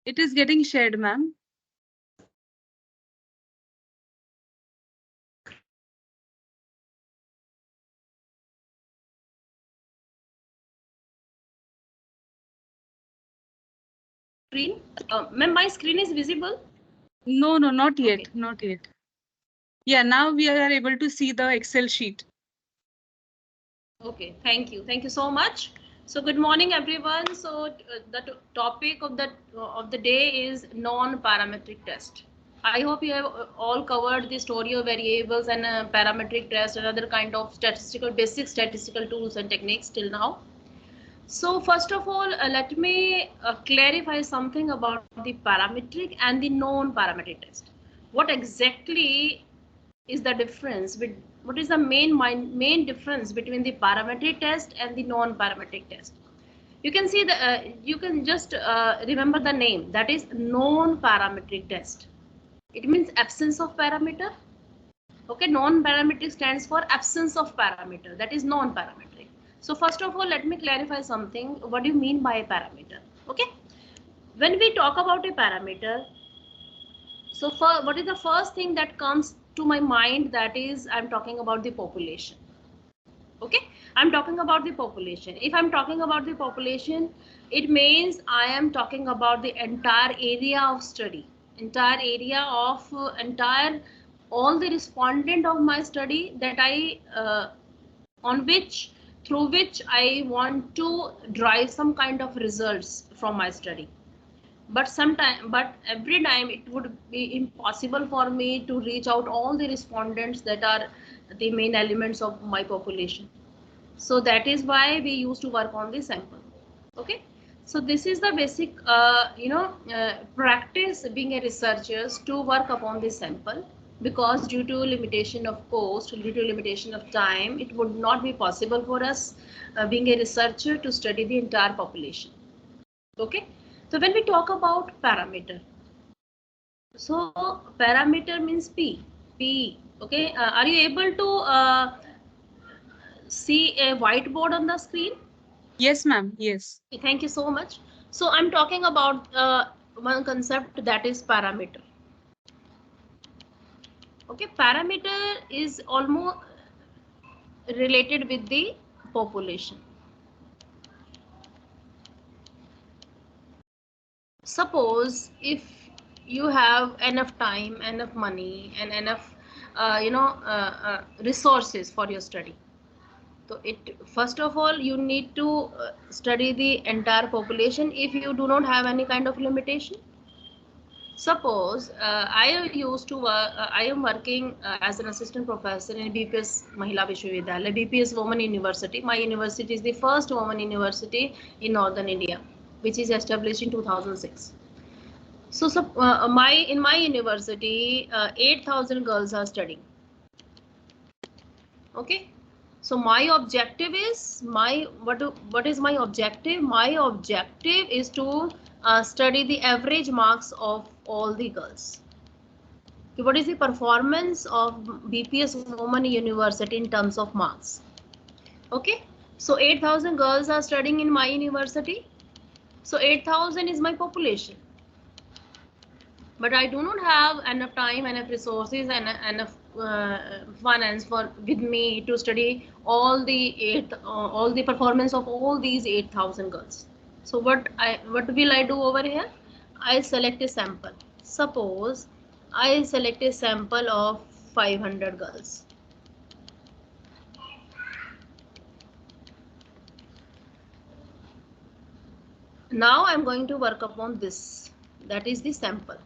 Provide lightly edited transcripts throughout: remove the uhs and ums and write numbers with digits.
It is getting shared, ma'am. Screen, ma'am, my screen is visible. No, no, not yet. Okay. Not yet. Yeah, now we are able to see the Excel sheet. Okay, thank you so much. So good morning everyone. So the topic of the day is non-parametric test. I hope you have all covered the story of variables and parametric test and other kind of basic statistical tools and techniques till now. So first of all, let me clarify something about the parametric and the non-parametric test. What exactly is the difference? What is the main difference between the parametric test and the non-parametric test? You can see you can just remember the name, that is non-parametric test. It means absence of parameter. Okay, non-parametric stands for absence of parameter, that is non-parametric. So first of all, let me clarify something. What do you mean by a parameter? Okay, when we talk about a parameter, so what is the first thing that comes to my mind? That is, I'm talking about the population. Okay, I'm talking about the population. If I'm talking about the population, it means I am talking about the entire area of study, entire area of entire all the respondent of my study that I on which through which I want to drive some kind of results from my study. But every time it would be impossible for me to reach out all the respondents that are the main elements of my population. So that is why we used to work on the sample. Okay, so this is the basic practice being a researchers to work upon the sample, because due to limitation of cost, due to limitation of time, it would not be possible for us being a researcher to study the entire population. Okay, so when we talk about parameter, so parameter means p. Okay, are you able to see a whiteboard on the screen? Yes, ma'am. Yes. Thank you so much. So I'm talking about one concept, that is parameter. Okay, parameter is almost related with the population. Suppose if you have enough time, enough money, and enough resources for your study. So first of all, you need to study the entire population if you do not have any kind of limitation. Suppose I am working as an assistant professor in BPS Mahila Vishwavidyalaya, BPS Women University. My university is the first women university in Northern India, which is established in 2006. So in my university, 8,000 girls are studying. Okay, so my objective is what is my objective? My objective is to study the average marks of all the girls. What is the performance of BPS Women University in terms of marks? Okay, so 8,000 girls are studying in my university. So 8,000 is my population. But I do not have enough time, enough resources, and enough finance with me to study all the performance of all these 8,000 girls. So what will I do over here? I select a sample. Suppose I select a sample of 500 girls. Now I'm going to work upon this. That is the sample.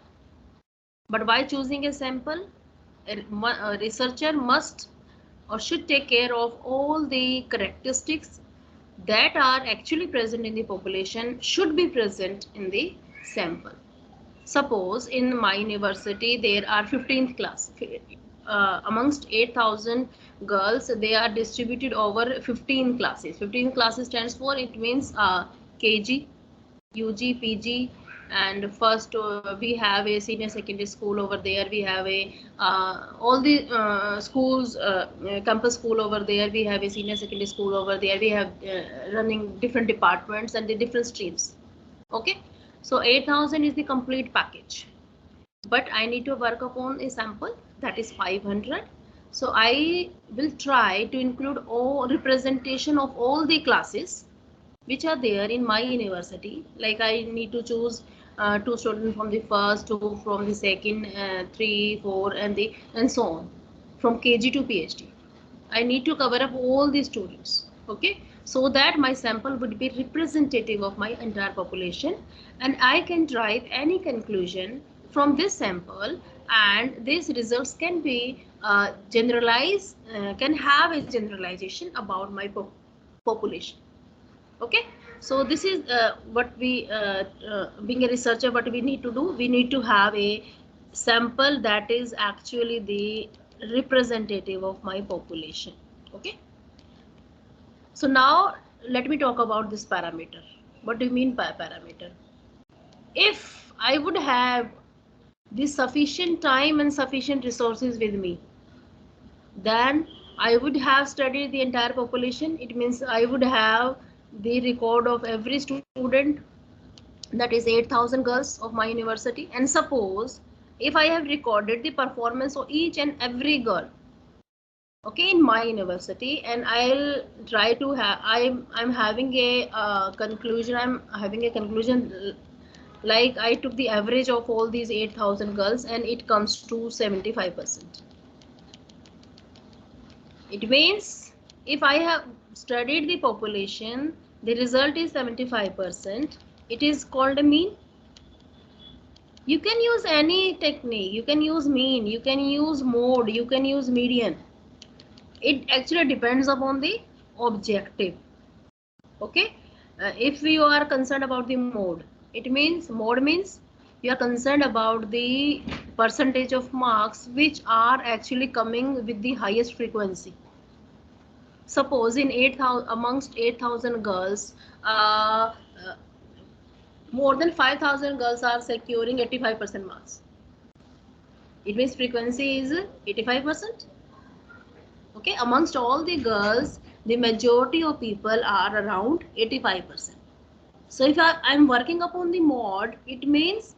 But by choosing a sample, a researcher must or should take care of all the characteristics that are actually present in the population should be present in the sample. Suppose in my university there are 15th class. Amongst 8,000 girls, they are distributed over 15 classes. 15 classes stands for, it means KG, UG, PG, and first we have a senior secondary school over there. We have a all the schools, campus school over there. We have a senior secondary school over there. We have running different departments and the different streams. Okay, So 8,000 is the complete package. But I need to work upon a sample that is 500. So I will try to include all representation of all the classes which are there in my university. Like I need to choose 2 students from the first, 2 from the second, 3, 4, and so on, from KG to PhD. I need to cover up all the students, okay, so that my sample would be representative of my entire population, and I can drive any conclusion from this sample, and these results can be generalized, can have a generalization about my population. Okay, so this is what we being a researcher, what we need to do. We need to have a sample that is actually the representative of my population. Okay, so now let me talk about this parameter. What do you mean by parameter? If I would have the sufficient time and sufficient resources with me, then I would have studied the entire population. It means I would have the record of every student, that is 8,000 girls of my university. And suppose if I have recorded the performance of each and every girl, okay, in my university, and I'll try to have, I'm having a conclusion. I'm having a conclusion like I took the average of all these 8,000 girls, and it comes to 75%. It means if I have studied the population, the result is 75%. It is called a mean. You can use any technique. You can use mean, you can use mode, you can use median. It actually depends upon the objective. Okay, if you are concerned about the mode, mode means you are concerned about the percentage of marks which are actually coming with the highest frequency. Suppose in 8,000, amongst 8,000 girls, more than 5,000 girls are securing 85% marks. It means frequency is 85%. Okay, amongst all the girls, the majority of people are around 85%. So if I'm working upon the mode, it means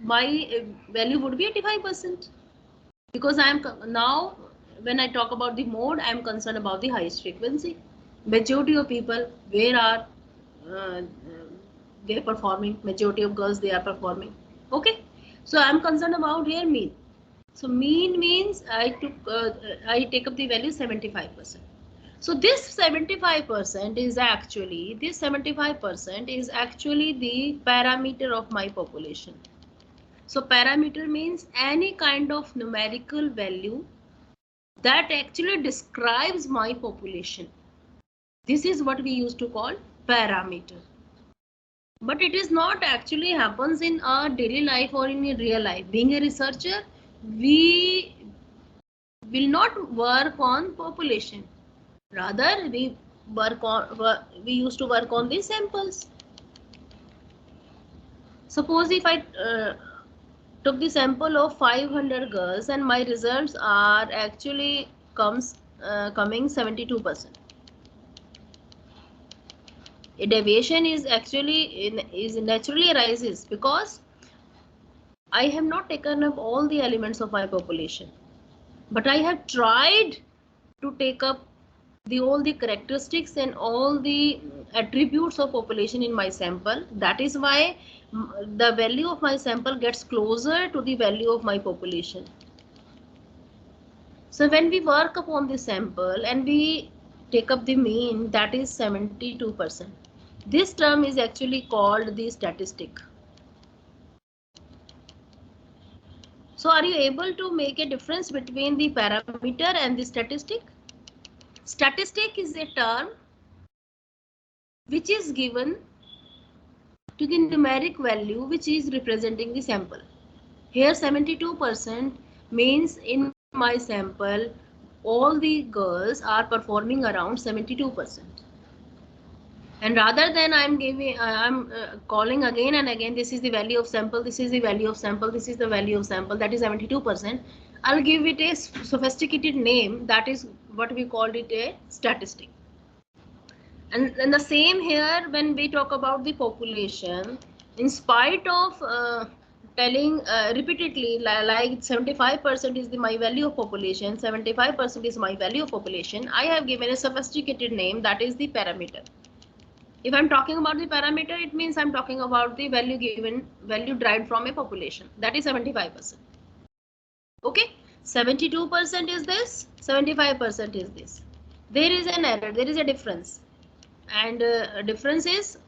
my value would be 85%, because I am now, when I talk about the mode, I am concerned about the highest frequency. Majority of people, where are they performing? Majority of girls, they are performing. Okay, so I am concerned about here mean. So mean means I take up the value 75%. So this 75% is actually the parameter of my population. So parameter means any kind of numerical value that actually describes my population. This is what we used to call parameter. But it is not actually happens in our daily life or in a real life. Being a researcher, we will not work on population. Rather, we used to work on the samples. Suppose if I took the sample of 500 girls and my results are actually coming 72%. A deviation is naturally arises because I have not taken up all the elements of my population, but I have tried to take up all the characteristics and all the attributes of population in my sample. That is why the value of my sample gets closer to the value of my population. So when we work upon the sample and we take up the mean, that is 72%. This term is actually called the statistic. So are you able to make a difference between the parameter and the statistic? Statistic is a term which is given to the numeric value which is representing the sample. Here 72% means in my sample all the girls are performing around 72%. And rather than I'm calling again and again, this is the value of sample, this is the value of sample, this is the value of sample, that is 72%. I'll give it a sophisticated name, that is what we called it a statistic. And the same here when we talk about the population, in spite of telling repeatedly like 75% is my value of population, 75% is my value of population, I have given a sophisticated name, that is the parameter. If I'm talking about the parameter, it means I'm talking about the value derived from a population, that is 75%. Okay, 72% is this, 75% is this. There is an error, there is a difference, and difference is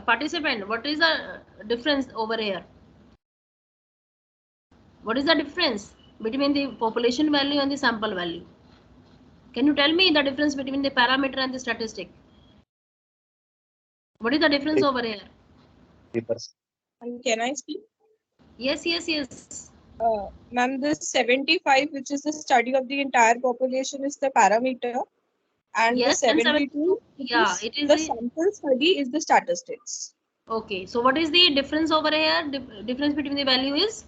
participant. What is the difference over here? What is the difference between the population value and the sample value? Can you tell me the difference between the parameter and the statistic? What is the difference over here? Can I speak? Yes, yes, yes. Ma'am, this 75, which is the study of the entire population, is the parameter, and Yes, the and 72, yeah, it is the sample study, is the statistics. okay. So what is the difference over here? Difference between the value is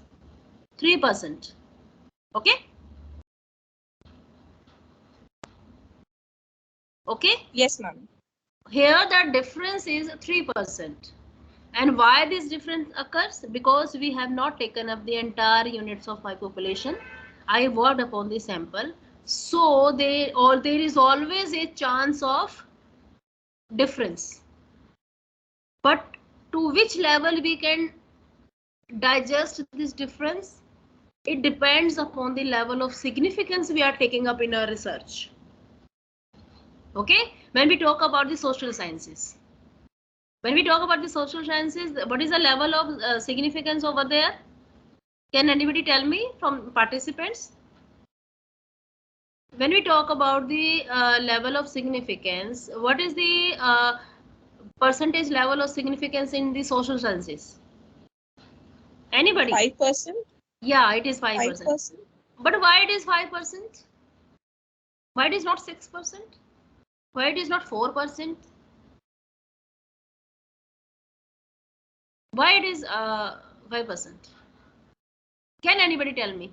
3%. Okay. Okay. Yes, ma'am. Here the difference is 3%. And why this difference occurs? Because we have not taken up the entire units of my population. I worked upon the sample. So there is always a chance of difference. But to which level we can digest this difference? It depends upon the level of significance we are taking up in our research. Okay? When we talk about the social sciences. When we talk about the social sciences, what is the level of significance over there? Can anybody tell me from participants? When we talk about the level of significance, what is the percentage level of significance in the social sciences? Anybody? 5%? Yeah, it is 5%. 5%? But why it is 5%? Why it is not 6%? Why it is not 4%? Why it is 5%? Can anybody tell me?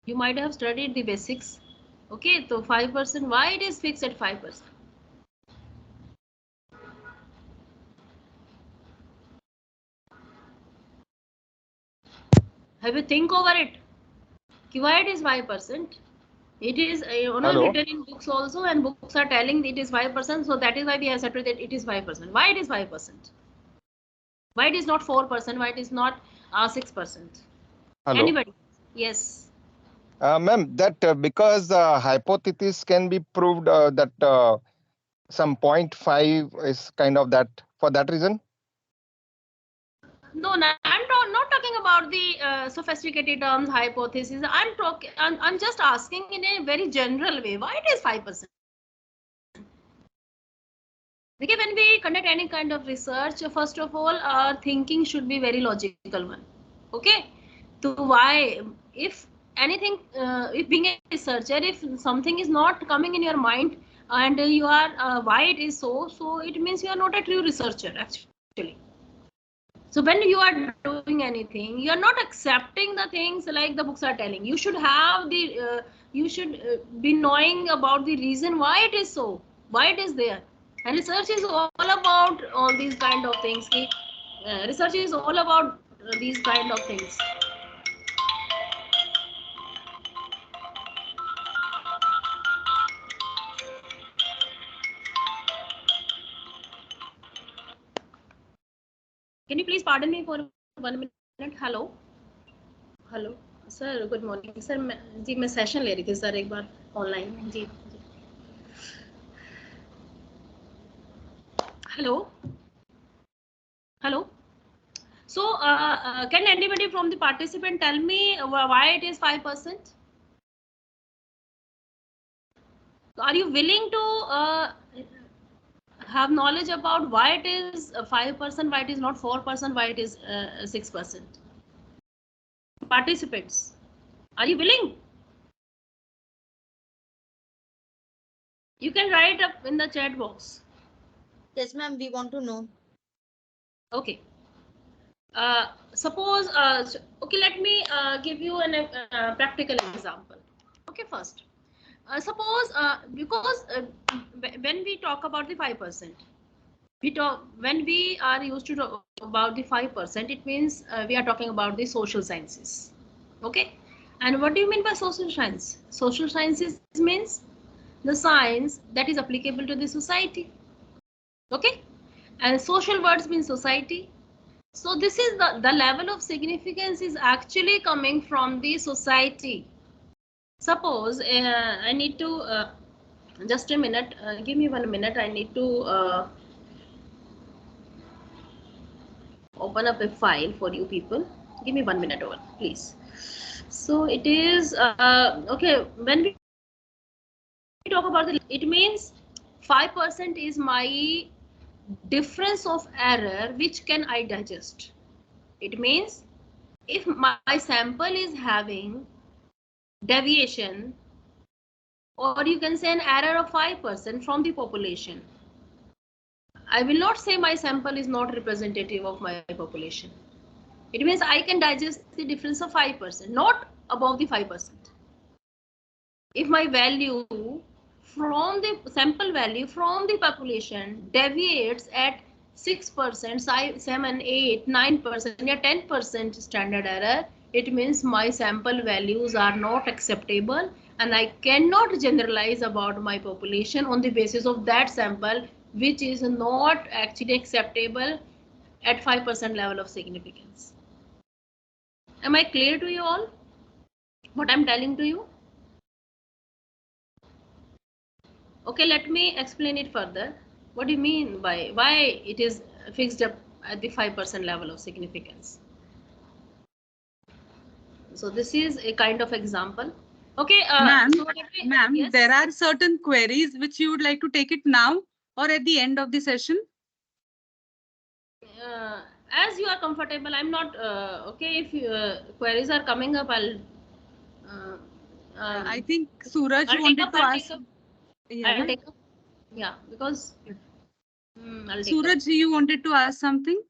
You might have studied the basics. Okay, so 5%, why it is fixed at 5%? Have you think over it? Why it is 5%? It is written in books also, and books are telling it is 5%. So that is why we have said that it is 5%. Why it is 5%? Why it is not 4%? Why it is not 6%? Hello. Anybody? Yes. Ma'am, that because the hypothesis can be proved that some 0.5 is kind of that, for that reason? No, I'm not talking about the sophisticated terms, hypothesis. I'm just asking in a very general way. Why it is 5%? Okay, when we conduct any kind of research, first of all, our thinking should be very logical one. Okay, to why, if anything, if being a researcher, if something is not coming in your mind and you are why it is so it means you are not a true researcher actually. So when you are doing anything, you are not accepting the things like the books are telling. You should have the you should be knowing about the reason why it is so, why it is there. And research is all about all these kind of things. Research is all about these kind of things. Can you please pardon me for 1 minute? Hello. Hello sir, good morning sir. जी मैं session ले रही थी sir एक बार online. जी hello hello. So can anybody from the participant tell me why it is 5%? Are you willing to have knowledge about why it is 5%, why it is not 4%, why it is 6%? Participants, are you willing? You can write up in the chat box. Yes, ma'am, we want to know. Okay. Suppose, okay, let me give you a practical example. Okay, first, Suppose because when we talk about the 5%, when we are used to talk about the 5%, it means we are talking about the social sciences. Okay, and what do you mean by social science? Social sciences means the science that is applicable to the society. Okay, and social words mean society. So this is the level of significance is actually coming from the society. Suppose I need to just a minute, give me 1 minute, I need to open up a file for you people. Give me 1 minute over, please. So it is okay, when we talk about it means 5% is my difference of error which can I digest. It means if my sample is having deviation, or you can say an error of 5% from the population, I will not say my sample is not representative of my population. It means I can digest the difference of 5%, not above the 5%. If my value from the sample value from the population deviates at 6%, 7, 8, 9%, or 10% standard error, it means my sample values are not acceptable and I cannot generalize about my population on the basis of that sample, which is not actually acceptable at 5% level of significance. Am I clear to you all what I'm telling to you? Okay, let me explain it further. What do you mean by why it is fixed up at the 5% level of significance? So this is a kind of example. Okay, Ma'am, so yes? there are certain queries which you would like to take it now or at the end of the session? As you are comfortable, I'm not okay. If queries are coming up, I'll. I think Suraj wanted to ask. I'll take up. Yeah, because I'll take Suraj, you wanted to ask something?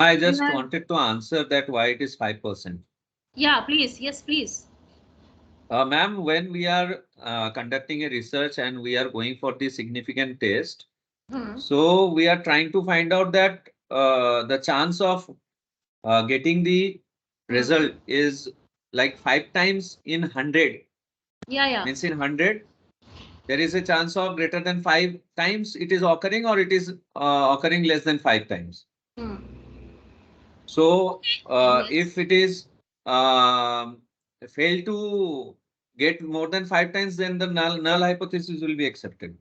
I just wanted to answer that why it is 5%. Yeah, please. Yes, please. Ma'am, when we are conducting a research and we are going for the significant test, so we are trying to find out that the chance of getting the result is like 5 times in 100. Yeah. Means in 100, there is a chance of greater than 5 times it is occurring, or it is occurring less than 5 times. So Yes. if it is failed to get more than 5 times, then the null hypothesis will be accepted.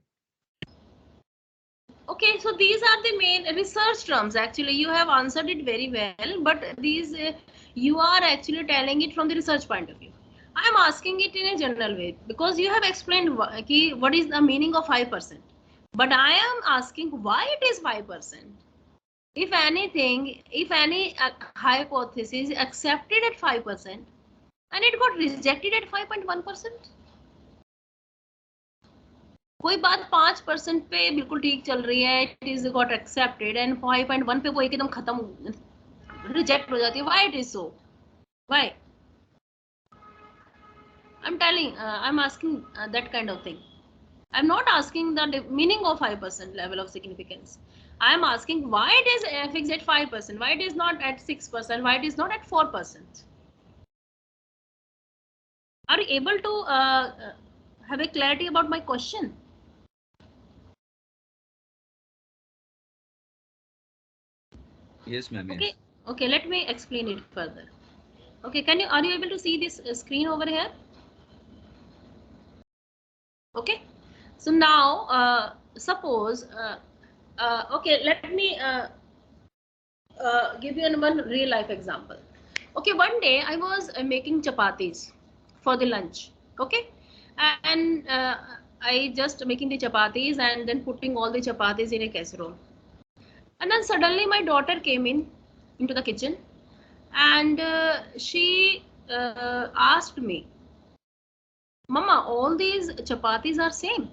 Okay, so these are the main research terms. Actually, you have answered it very well, but these you are actually telling it from the research point of view. I am asking it in a general way because you have explained what is the meaning of 5%. But I am asking why it is 5%. If anything, if any hypothesis is accepted at 5% and it got rejected at 5.1%. कोई बात 5% पे बिल्कुल ठीक चल रही है, it is got accepted, and 5.1 पे वो एकदम खत्म reject हो जाती है. Why it is so? Why? I'm telling, I'm asking that kind of thing. I'm not asking the meaning of 5% level of significance. I'm asking why it is fixed at 5%, why it is not at 6%, why it is not at 4%. Are you able to have a clarity about my question? Yes, ma'am. Okay. Yes. Okay, let me explain it further. Okay, are you able to see this screen over here? Okay, so now suppose okay, let me give you one real life example. Okay, one day I was making chapatis for the lunch. Okay, and I just making the chapatis and then putting all the chapatis in a casserole. And then suddenly my daughter came into the kitchen and she asked me, Mama, all these chapatis are same.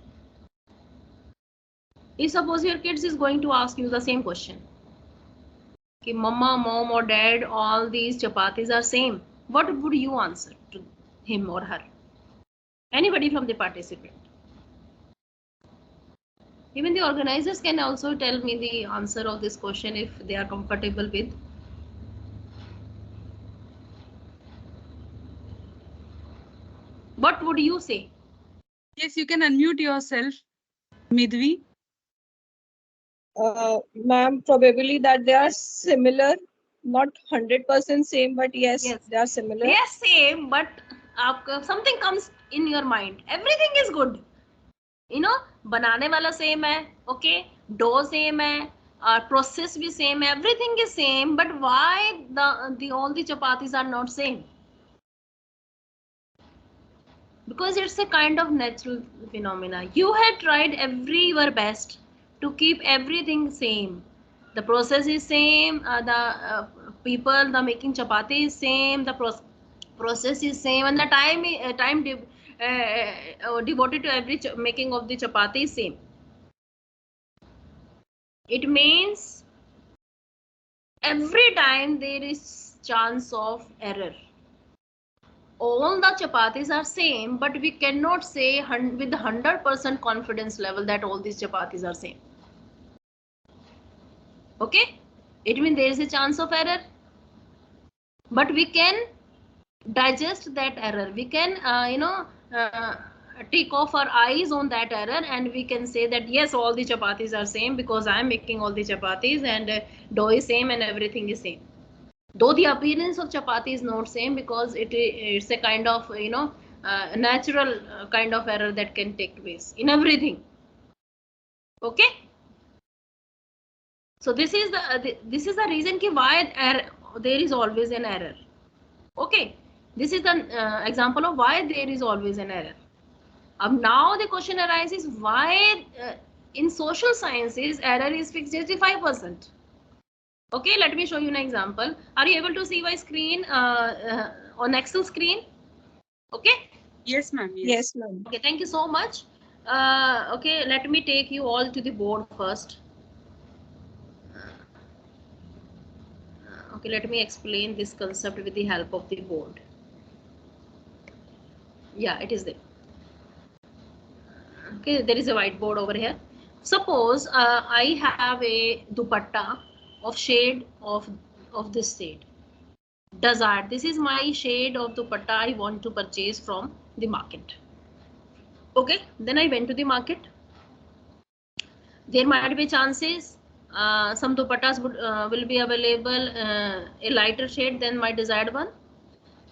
If suppose your kids is going to ask you the same question, कि Mama, Mom or Dad, all these chapatis are same, what would you answer to him or her? Anybody from the participant? Even the organizers can also tell me the answer of this question if they are comfortable with. What would you say? Yes, you can unmute yourself, Midvi. Ma'am, probably that they are similar, not 100% same, but yes, they are similar. Yes, same, but something comes in your mind. Everything is good. You know, बनाने वाला same है, okay, dough same है, process भी same है, everything is same, but why all the chapatis are not same? Because it's a kind of natural phenomena. You had tried your best to keep everything same. The process is same, the people, the making chapati is same, the process is same, and the time devoted to every making of the chapati is same. It means every time there is chance of error. All the chapatis are same, but we cannot say with 100% confidence level that all these chapatis are same. Okay, it means there is a chance of error, but we can digest that error. We can take off our eyes on that error, and we can say that yes, all the chapatis are same because I am making all the chapatis, and dough is same and everything is same. Though the appearance of chapati is not same, because it's a kind of natural kind of error that can take place in everything. Okay, so this is the reason why there is always an error. Okay, this is the example of why there is always an error. Now the question arises, why in social sciences error is fixed at 5%. Okay, let me show you an example. Are you able to see my screen on Excel screen? Okay. Yes, ma'am. Yes, ma'am. Okay, thank you so much. Okay, let me take you all to the board first. Okay, let me explain this concept with the help of the board. Yeah, it is there. Okay, there is a whiteboard over here. Suppose I have a dupatta of shade of this shade. Desired. This is my shade of dupatta I want to purchase from the market. Okay, then I went to the market. There might be chances some dupattas will be available a lighter shade than my desired one,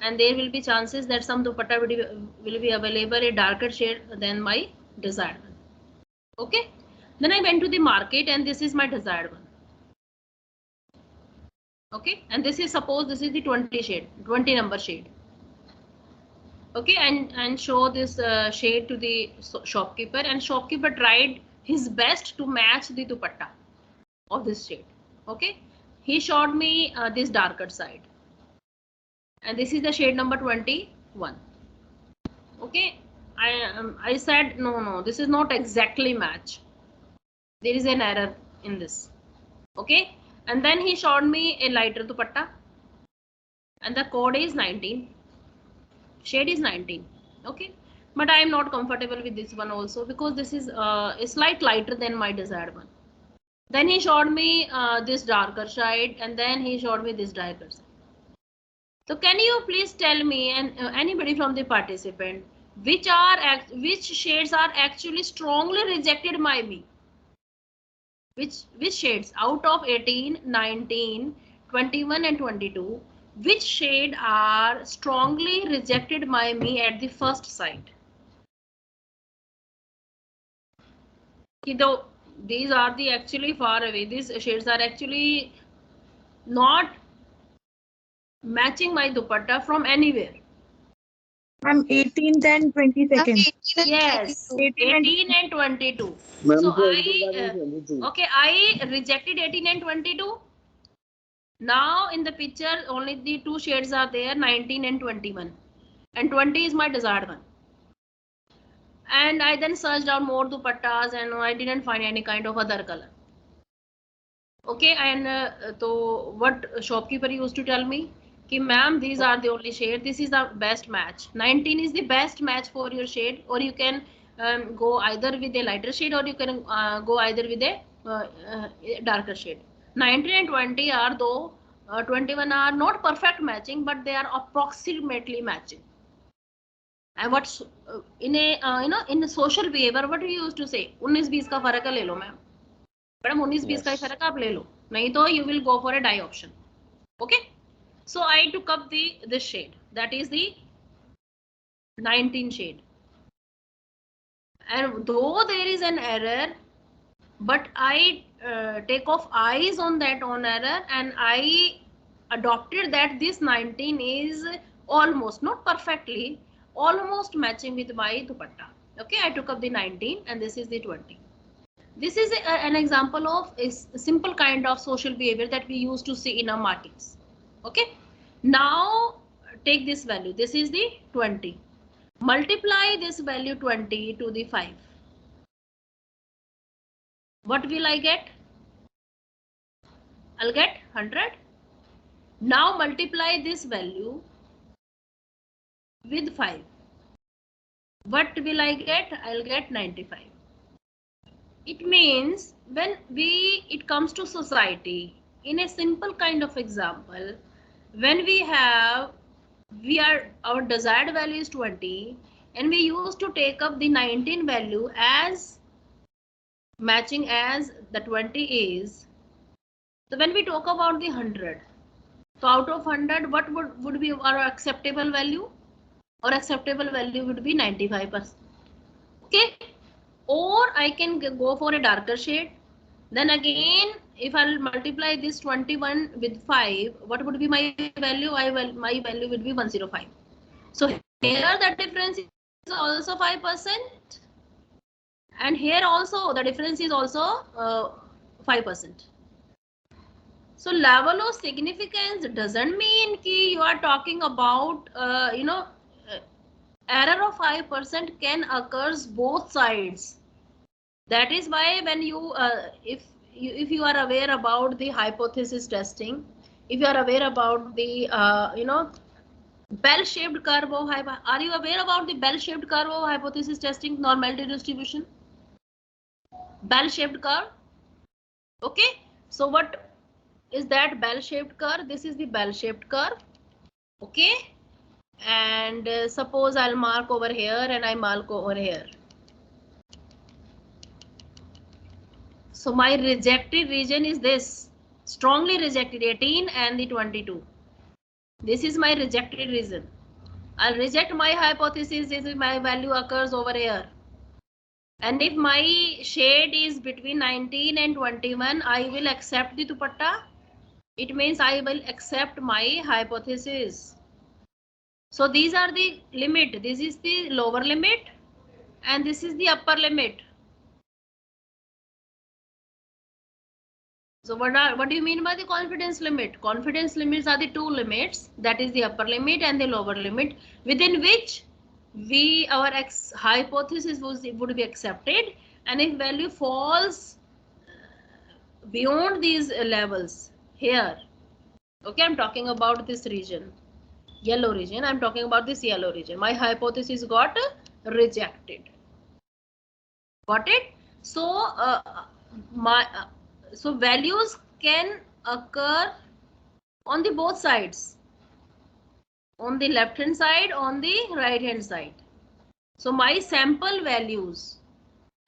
and there will be chances that some dupatta will be available a darker shade than my desired one. Okay, then I went to the market, and this is my desired one. Okay, and this is, suppose this is the 20 number shade. Okay, and show this shade to the shopkeeper, and shopkeeper tried his best to match the dupatta of this shade. Okay, he showed me this darker side, and this is the shade number 21. Okay, I said no, this is not exactly match. There is an error in this. Okay, and then he showed me a lighter dupatta, and the code is 19. Shade is 19. Okay, but I am not comfortable with this one also, because this is a slight lighter than my desired one. Then he showed me this darker shade, and then he showed me this darker side. So can you please tell me, and anybody from the participant, which shades are actually strongly rejected by me? Which shades out of 18, 19, 21 and 22, which shade are strongly rejected by me at the first sight? Though these are the actually far away, these shades are actually not matching my dupatta from anywhere. I'm 18th and 22nd. Yes, 18 and 22. So I rejected 18 and 22. Now in the picture only the two shades are there, 19 and 21, and 20 is my desired one. And I then searched out more dupattas, and I didn't find any kind of other color. Okay, and so what shopkeeper used to tell me, कि ma'am, these are the only shade. This is the best match. 19 is the best match for your shade, or you can go either with a lighter shade, or you can go either with a darker shade. 19 and 20 are though 21 are not perfect matching, but they are approximately matching. And what's in a in a social behavior, what we used to say, 19-20 का फर्क ले लो ma'am, madam 19-20 का फर्क आप ले लो, नहीं तो you will go for a dye option. Okay, so I took up this shade, that is the 19 shade, and though there is an error, but I take off eyes on that error, and I adopted that this 19 is almost, not perfectly, almost matching with my dupatta. Okay, I took up the 19 and this is the 20. This is an example of a simple kind of social behavior that we used to see in our markets. Okay, now take this value, this is the 20, multiply this value 20 to the 5. What will I get? I'll get 100. Now multiply this value with 5. What will I get? I'll get 95. It means when it comes to society, in a simple kind of example, when our desired value is 20, and we used to take up the 19 value as matching as the 20 is. So when we talk about the 100, so out of 100, what would be our acceptable value? Our acceptable value would be 95%. Okay, or I can go for a darker shade. Then again, if I'll multiply this 21 with 5, what would be my value? My value would be 105. So here the difference is also 5%, and here also the difference is also 5%. So level of significance doesn't mean ki you are talking about error of 5% can occurs both sides. That is why when you if you are aware about the hypothesis testing, if you are aware about the bell-shaped curve of are you aware about the bell-shaped curve of hypothesis testing normality distribution? Bell-shaped curve. Okay, so what is that bell-shaped curve? This is the bell-shaped curve. Okay, and suppose I'll mark over here and I mark over here. So my rejected region is this, strongly rejected, 18 and the 22. This is my rejected region. I'll reject my hypothesis. This is my value occurs over here. And if my shade is between 19 and 21, I will accept the dupatta. It means I will accept my hypothesis. So these are the limit. This is the lower limit and this is the upper limit. So what do you mean by the confidence limit? Confidence limits are the two limits, that is the upper limit and the lower limit, within which our hypothesis would be accepted, and if value falls beyond these levels here, okay, I'm talking about this region, yellow region, I'm talking about this yellow region, my hypothesis got rejected. Got it? So so values can occur on the both sides, on the left hand side, on the right hand side. So my sample values,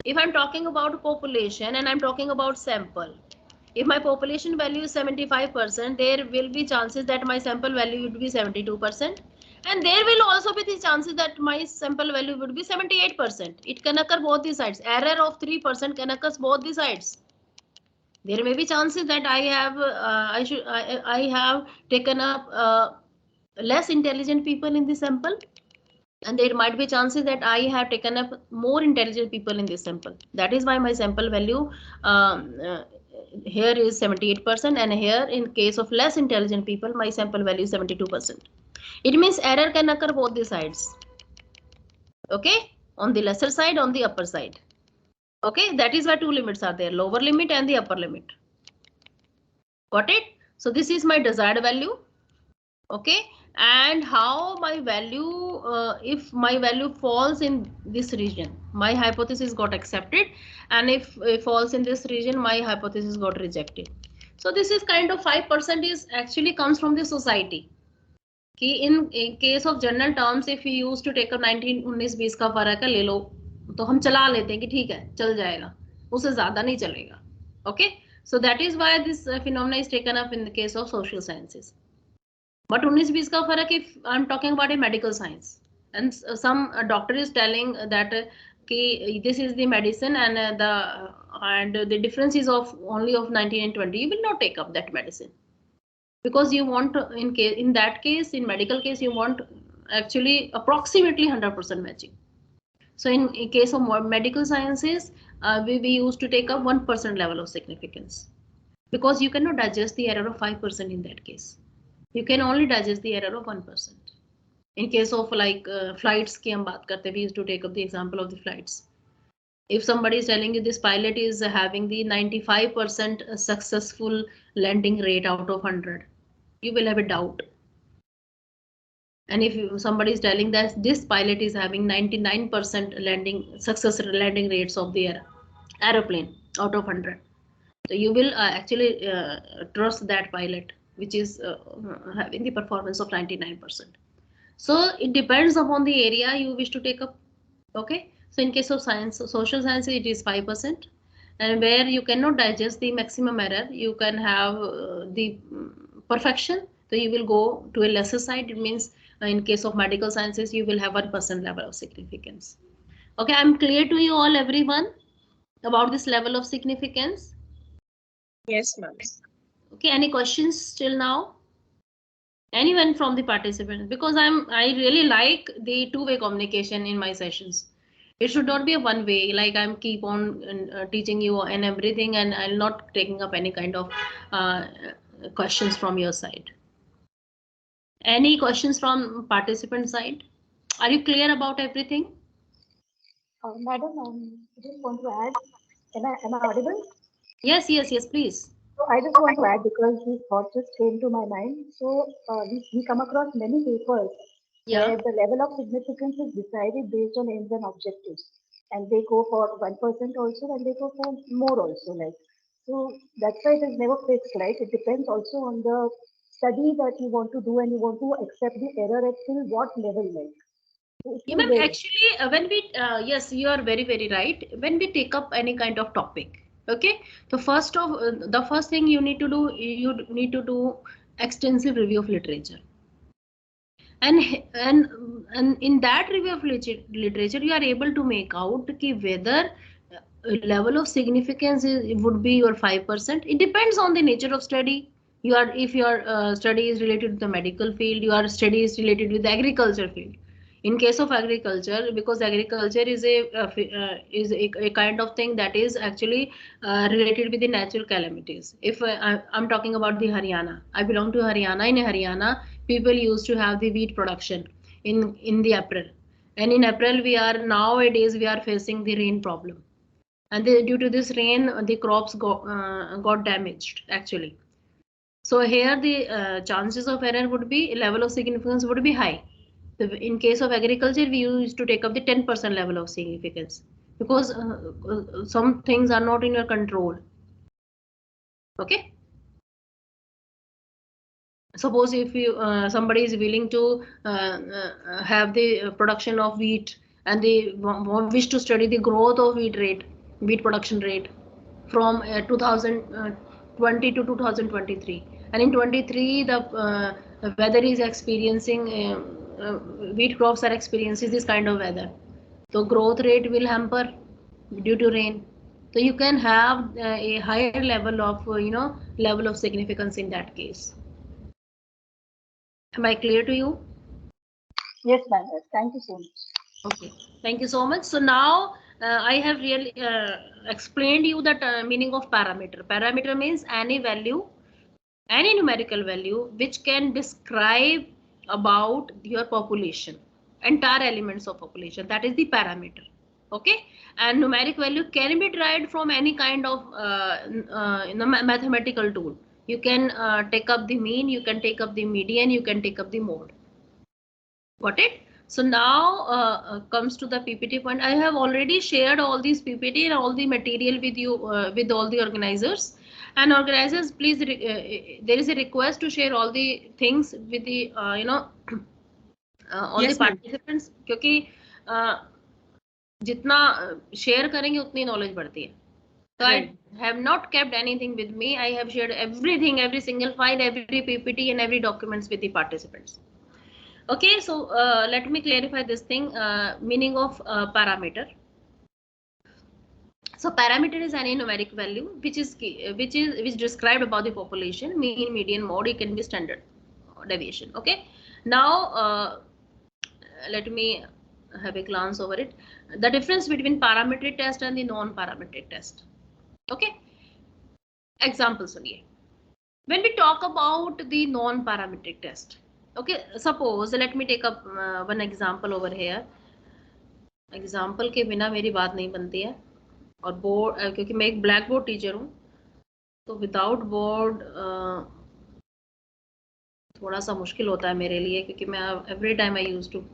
if I'm talking about population and I'm talking about sample, if my population value is 75%, there will be chances that my sample value would be 72%, and there will also be the chances that my sample value would be 78%. It can occur both the sides. Error of 3% can occur both the sides. There may be chances that I have taken up less intelligent people in the sample, and there might be chances that I have taken up more intelligent people in this sample. That is why my sample value here is 78%, and here in case of less intelligent people, my sample value is 72%. It means error can occur both the sides. Okay, on the lesser side, on the upper side. Okay, that is why two limits are there, lower limit and the upper limit. Got it? So this is my desired value. Okay, and how my value, if my value falls in this region, my hypothesis got accepted, and if it falls in this region, my hypothesis got rejected. So this is kind of 5% is actually comes from the society. In case of general terms, if we used to take a 19-19-20 का फर्क है ले लो, तो हम चला लेते हैं कि ठीक है चल जाएगा, उससे ज्यादा नहीं चलेगा. Okay, so that is why this phenomena is taken up in the case of social sciences. But 19-20 का फर्क, if I'm talking about a medical science, and some doctor is telling that this is the medicine, and the difference is of only of 19 and 20, you will not take up that medicine, because you want to, in that case, in medical case, you want actually approximately 100% matching. So in case of medical sciences, we used to take up 1% level of significance, because you cannot digest the error of 5% in that case. You can only digest the error of 1%. In case of like flights ki hum baat karte, we used to take up the example of the flights. If somebody is telling you this pilot is having the 95% successful landing rate out of 100, you will have a doubt. And if somebody is telling that this pilot is having 99% success landing rates of the aeroplane out of 100, so you will actually trust that pilot, which is having the performance of 99%. So it depends upon the area you wish to take up. Okay, so in case of science, social science, it is 5%, and where you cannot digest the maximum error, you can have the perfection, so you will go to a lesser side. It means in case of medical sciences, you will have 1% level of significance. Okay, I'm clear to you all, everyone, about this level of significance. Yes, ma'am. Okay, any questions till now? Anyone from the participants? Because I really like the two-way communication in my sessions. It should not be a one way, like I'm keep on teaching you and everything, and I'm not taking up any kind of questions from your side. Any questions from participant side? Are you clear about everything? Madam, I just want to add, am I audible? Yes, please. So I just want to add, because this thought just came to my mind. So we come across many papers where the level of significance is decided based on aims and objectives, and they go for 1% also, and they go for more also. Like, so that's why it is never fixed, right? It depends also on the study that you want to do, and you want to accept the error at till what level, like. Actually, when we yes, you are very, very right. When we take up any kind of topic, okay, the first thing you need to do extensive review of literature, and in that review of literature, you are able to make out whether level of significance would be your 5%. It depends on the nature of study. If your study is related to the medical field, your study is related with the agriculture field. In case of agriculture, because agriculture is a kind of thing that is actually related with the natural calamities. If I'm talking about the Haryana, I belong to Haryana. In Haryana, people used to have the wheat production in the April, and in April nowadays we are facing the rain problem, and due to this rain, the crops got damaged actually. So here the chances of error would be, level of significance would be high. In case of agriculture, we used to take up the 10% level of significance, because some things are not in your control. Okay. Suppose if somebody is willing to have the production of wheat, and they wish to study the growth of wheat production rate from 2020 to 2023, and in 23 the weather is experiencing wheat crops are experiencing this kind of weather, so growth rate will hamper due to rain. So you can have a higher level of level of significance in that case. Am I clear to you? Yes, ma'am. Thank you so much. Okay, thank you so much. So now I have really explained you the meaning of parameter. Parameter means any value, any numerical value which can describe about your population, entire elements of population. That is the parameter. Okay, and numeric value can be derived from any kind of mathematical tool. You can take up the mean, you can take up the median, you can take up the mode. Got it? So now comes to the PPT point. I have already shared all these PPT and all the material with you, with all the organizers. And organizers, please, there is a request to share all the things with the, all Yes, the ma'am. participants. क्योंकि जितना share करेंगे उतनी knowledge बढ़ती है. So Right. I have not kept anything with me. I have shared everything, every single file, every PPT and every documents with the participants. Okay, so let me clarify this thing, meaning of parameter. So parameter is any numeric value which described about the population, mean, median, mode. It can be standard deviation. Okay, now let me have a glance over it. The difference between parametric test and the non-parametric test. Okay, example सुनिए. When we talk about the non-parametric test, okay, suppose let me take up one example over here. Example के बिना मेरी बात नहीं बनती है, और board क्योंकि मैं एक ब्लैक बोर्ड टीचर हूँ, तो विदाउट बोर्ड थोड़ा सा मुश्किल होता है मेरे लिए, क्योंकि मैं every time I use to.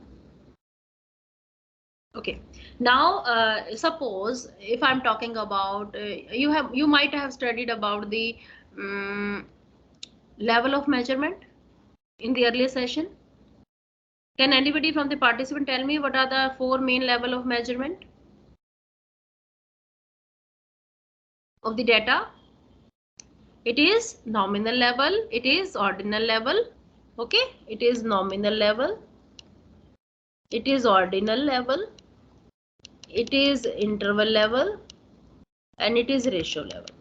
Okay, now suppose if I'm talking about you might have studied about the level of measurement in the earlier session. Can anybody from the participant tell me what are the 4 main level of measurement of the data? It is nominal level, it is ordinal level. Okay, it is nominal level, it is ordinal level, it is interval level, and it is ratio level.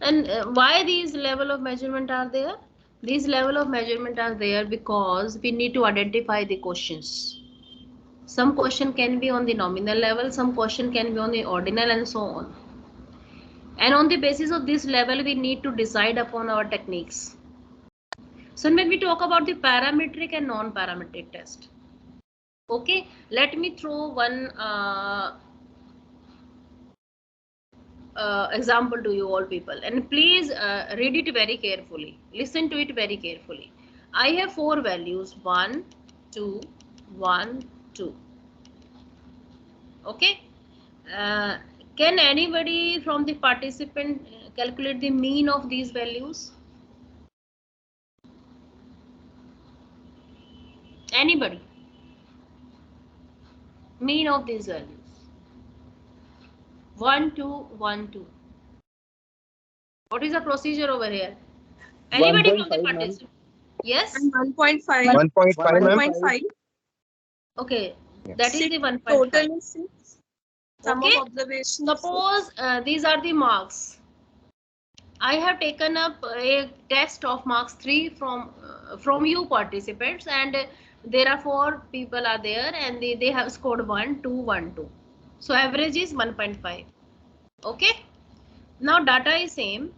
And why these level of measurement are there? These level of measurement are there because we need to identify the questions. Some question can be on the nominal level, some question can be on the ordinal, and so on. And on the basis of this level, we need to decide upon our techniques. So when we talk about the parametric and non-parametric test, okay, let me throw one example to you all people, and please read it very carefully, listen to it very carefully. I have 4 values, 1, 2, 1, 2. Okay, can anybody from the participant calculate the mean of these values? Anybody? Mean of these values. 1, 2, 1, 2. What is the procedure over here? Anybody from the participant? Yes? 1.5. 1.5, ma'am. 1.5. Okay, Yes. that is the 1.5. Total is 6. Sum Okay. of observations. Suppose these are the marks. I have taken up a test of marks 3 from you participants, and there are 4 people are there, and they have scored 1, 2, 1, 2. So average is 1.5. Okay. Now data is same,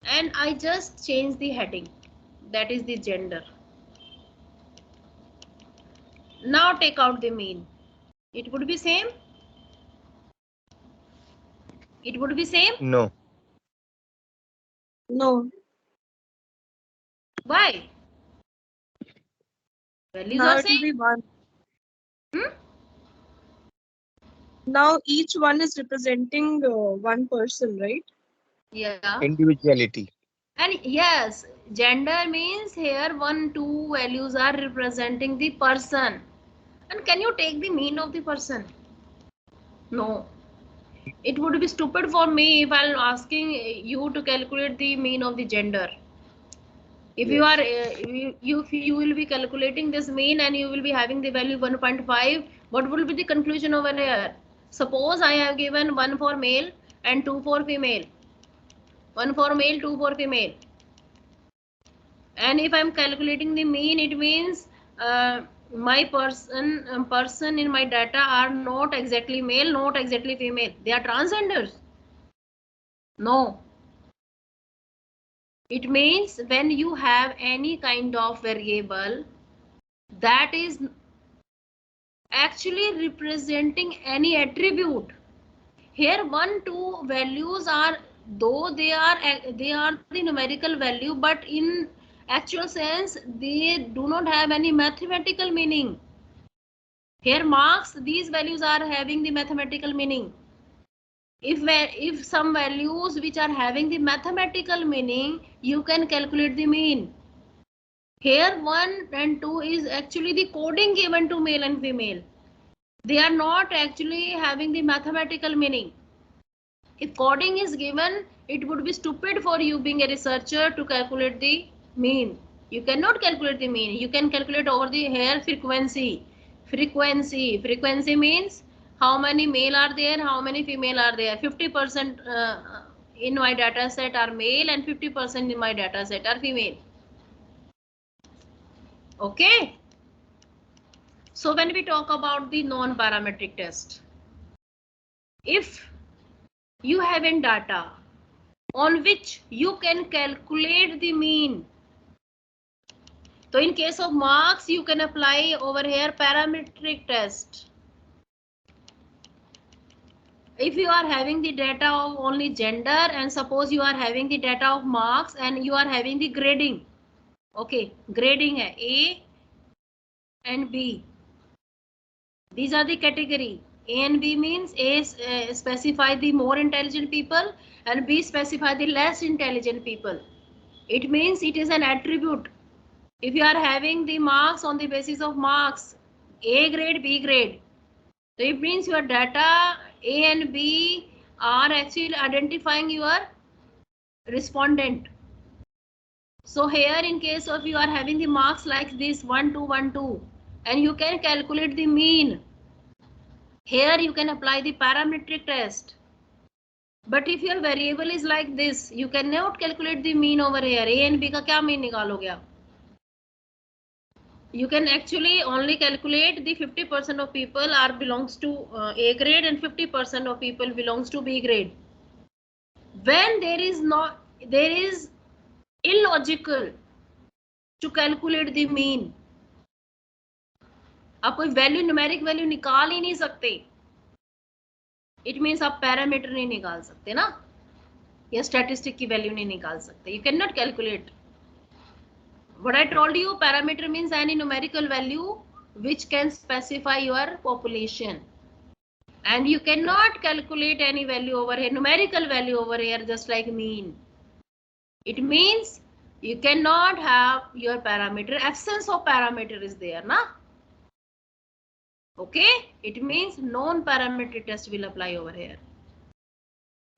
and I just change the heading. That is the gender. Now take out the mean. It would be same. It would be same. No. No. Why? Values Now are it will same. be 1. Hmm? Now each one is representing one person, right? Yeah. Individuality. And yes, gender means here 1, 2 values are representing the person. And can you take the mean of the person? No. It would be stupid for me if I'm asking you to calculate the mean of the gender. If you are, if you will be calculating this mean and you will be having the value 1.5, what will be the conclusion over here? Suppose I have given 1 for male and 2 for female. 1 for male, 2 for female. And if I'm calculating the mean, it means my person in my data are not exactly male, not exactly female. They are transgenders. No. It means when you have any kind of variable that is actually representing any attribute. Here 1, 2 values are though they are the numerical value, but in actual sense they do not have any mathematical meaning. Here marks, these values are having the mathematical meaning. If some values which are having the mathematical meaning, you can calculate the mean. Here 1 and 2 is actually the coding given to male and female. They are not actually having the mathematical meaning. If coding is given, it would be stupid for you being a researcher to calculate the mean. You cannot calculate the mean. You can calculate over the here frequency. Frequency means how many male are there, how many female are there. 50% in my data set are male and 50% in my data set are female. Okay. So when we talk about the non-parametric test, if you have in data on which you can calculate the mean, so in case of marks, you can apply over here parametric test. If you are having the data of only gender, and suppose you are having the data of marks and you are having the grading, okay, grading hai A and B. These are the category. A and B means A specify the more intelligent people and B specify the less intelligent people. It means it is an attribute. If you are having the marks on the basis of marks, A grade, B grade, so it means your data A and B are actually identifying your respondent. So here in case of you are having the marks like this 1 2 1 2 and you can calculate the mean, here you can apply the parametric test. But if your variable is like this, you cannot calculate the mean over here. A and B का क्या mean निकालोगे आप? You can actually only calculate the 50% of people are belongs to A grade and 50% of people belongs to B grade. When there is illogical to calculate the mean. आप कोई value numeric value निकाल ही नहीं सकते. It means आप parameter नहीं निकाल सकते ना, या स्टैटिस्टिक की वैल्यू नहीं निकाल सकते. You can not calculate. What I told you, parameter means any numerical value which can specify your population, and you cannot calculate any value over here, numerical value over here, just like mean. It means you cannot have your parameter. Absence of parameter is there, na? Okay, it means non-parametric test will apply over here.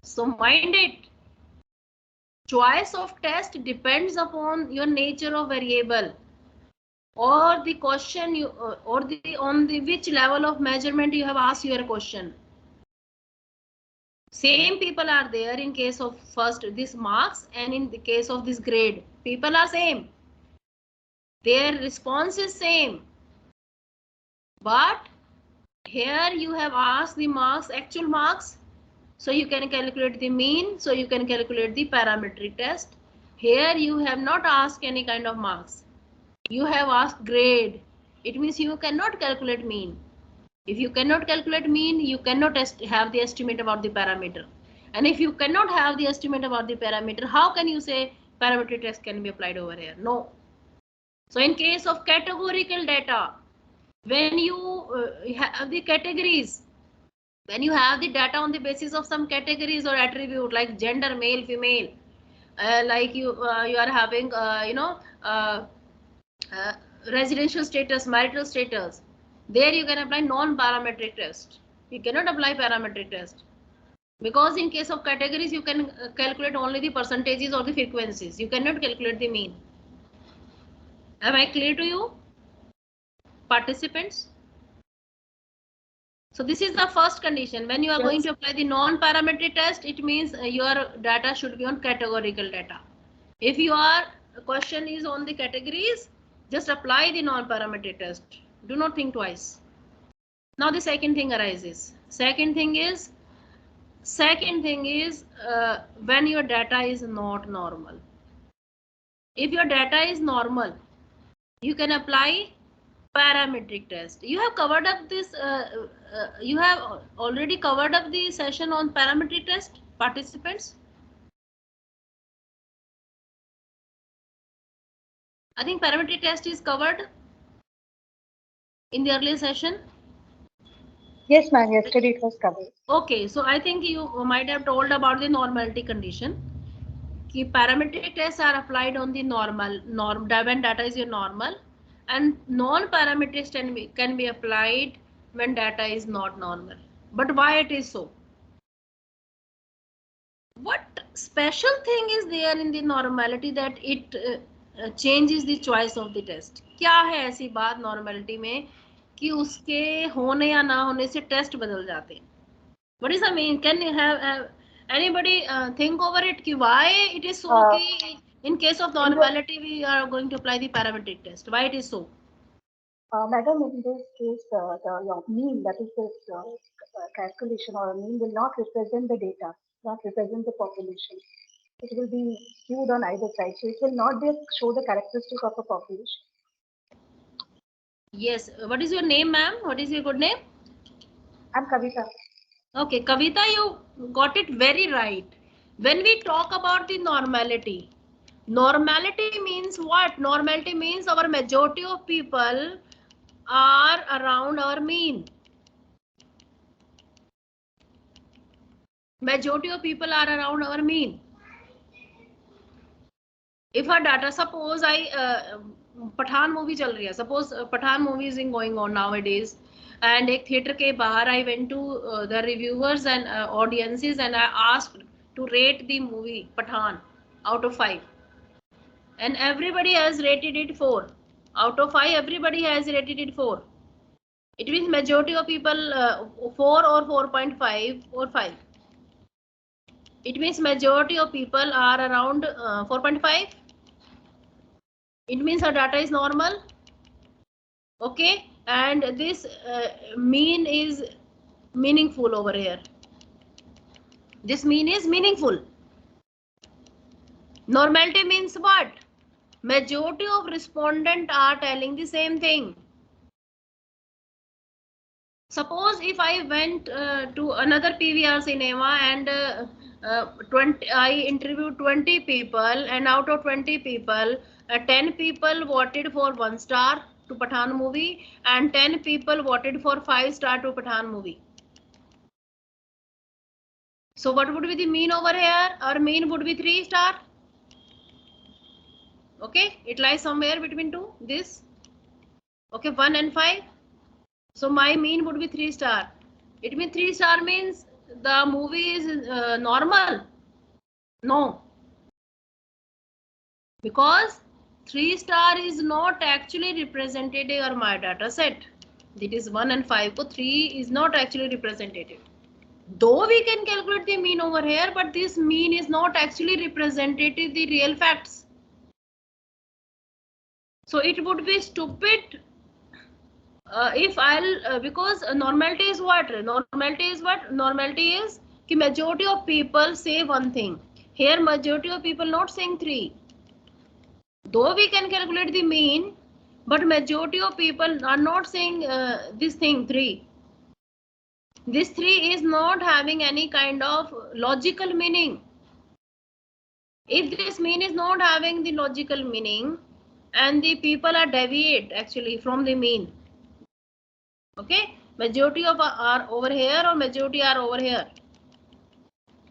So mind it. Choice of test depends upon your nature of variable or the question you on the which level of measurement you have asked your question. Same people are there in case of first this marks and in the case of this grade. People are same. Their response is same. But here you have asked the marks, actual marks. So you can calculate the mean, so you can calculate the parametric test. Here you have not asked any kind of marks. You have asked grade. It means you cannot calculate mean. If you cannot calculate mean, you cannot have the estimate about the parameter. And if you cannot have the estimate about the parameter, how can you say parametric test can be applied over here? No. So in case of categorical data, when you have the categories, when you have the data on the basis of some categories or attribute like gender, male, female, like you are having residential status, marital status, there you can apply non-parametric test. You cannot apply parametric test because in case of categories you can calculate only the percentages or the frequencies. You cannot calculate the mean. Am I clear to you, participants? So this is the first condition. When you are going to apply the non-parametric test, it means your data should be on categorical data. If your question is on the categories, just apply the non-parametric test. Do not think twice. Now the second thing arises. Second thing is when your data is not normal. If your data is normal, you can apply parametric test. You have covered up this, you have already covered up the session on parametric test, participants. I think parametric test is covered in the earlier session. Yes, ma'am. Yesterday it was covered. Okay, so I think you might have told about the normality condition. Ki parametric tests are applied on the norm when data is your normal, and non-parametric can be applied when data is not normal. But why it is so? What special thing is there in the normality that it changes the choice of the test? क्या है ऐसी बात normality में कि उसके होने या ना होने से टेस्ट बदल जाते हैं? What is the mean? Can you have anybody think over it? Ki why it is so? Ki in case of normality we are going to apply the parametric test. Why it is so? Madam, in this case, your mean, that is this calculation or mean, will not represent the data, not represent the population. It will be skewed on either side. So it will not show the characteristic of a population. Yes. What is your name, ma'am? What is your good name? I'm Kavita. Okay, Kavita, you got it very right. When we talk about the normality means what? Normality means our majority of people are around our mean. Majority of people are around our mean. If our data, suppose Pathan movie chal rahi hai, suppose Pathan movie is going on nowadays, and ek theater ke bahar I went to the reviewers and audiences and I asked to rate the movie Pathan out of 5, and everybody has rated it 4 out of 5. Everybody has rated it 4. It means majority of people 4 or 4.5 or 5. It means majority of people are around 4.5. It means our data is normal. Okay, and this mean is meaningful over here. This mean is meaningful. Normality means what? Majority of respondents are telling the same thing. Suppose if I went to another PVR cinema and I interviewed 20 people, and out of 20 people, 10 people voted for 1 star to Pathan movie and 10 people voted for 5 star to Pathan movie. So what would be the mean over here? Our mean would be 3 star. Okay, it lies somewhere between two, this. Okay, 1 and 5. So my mean would be 3 star. It means 3 star means the movie is normal. No. Because 3 star is not actually representative of my data set. That is 1 and 5. So 3 is not actually representative. Though we can calculate the mean over here, but this mean is not actually representative the real facts. So it would be stupid if I'll because normality is what? Normality is what? Normality is कि majority of people say one thing. Here majority of people not saying 3. Though we can calculate the mean, but majority of people are not saying this thing 3. This 3 is not having any kind of logical meaning. If this mean is not having the logical meaning, and the people are deviate actually from the mean. Okay, majority of are over here or majority are over here.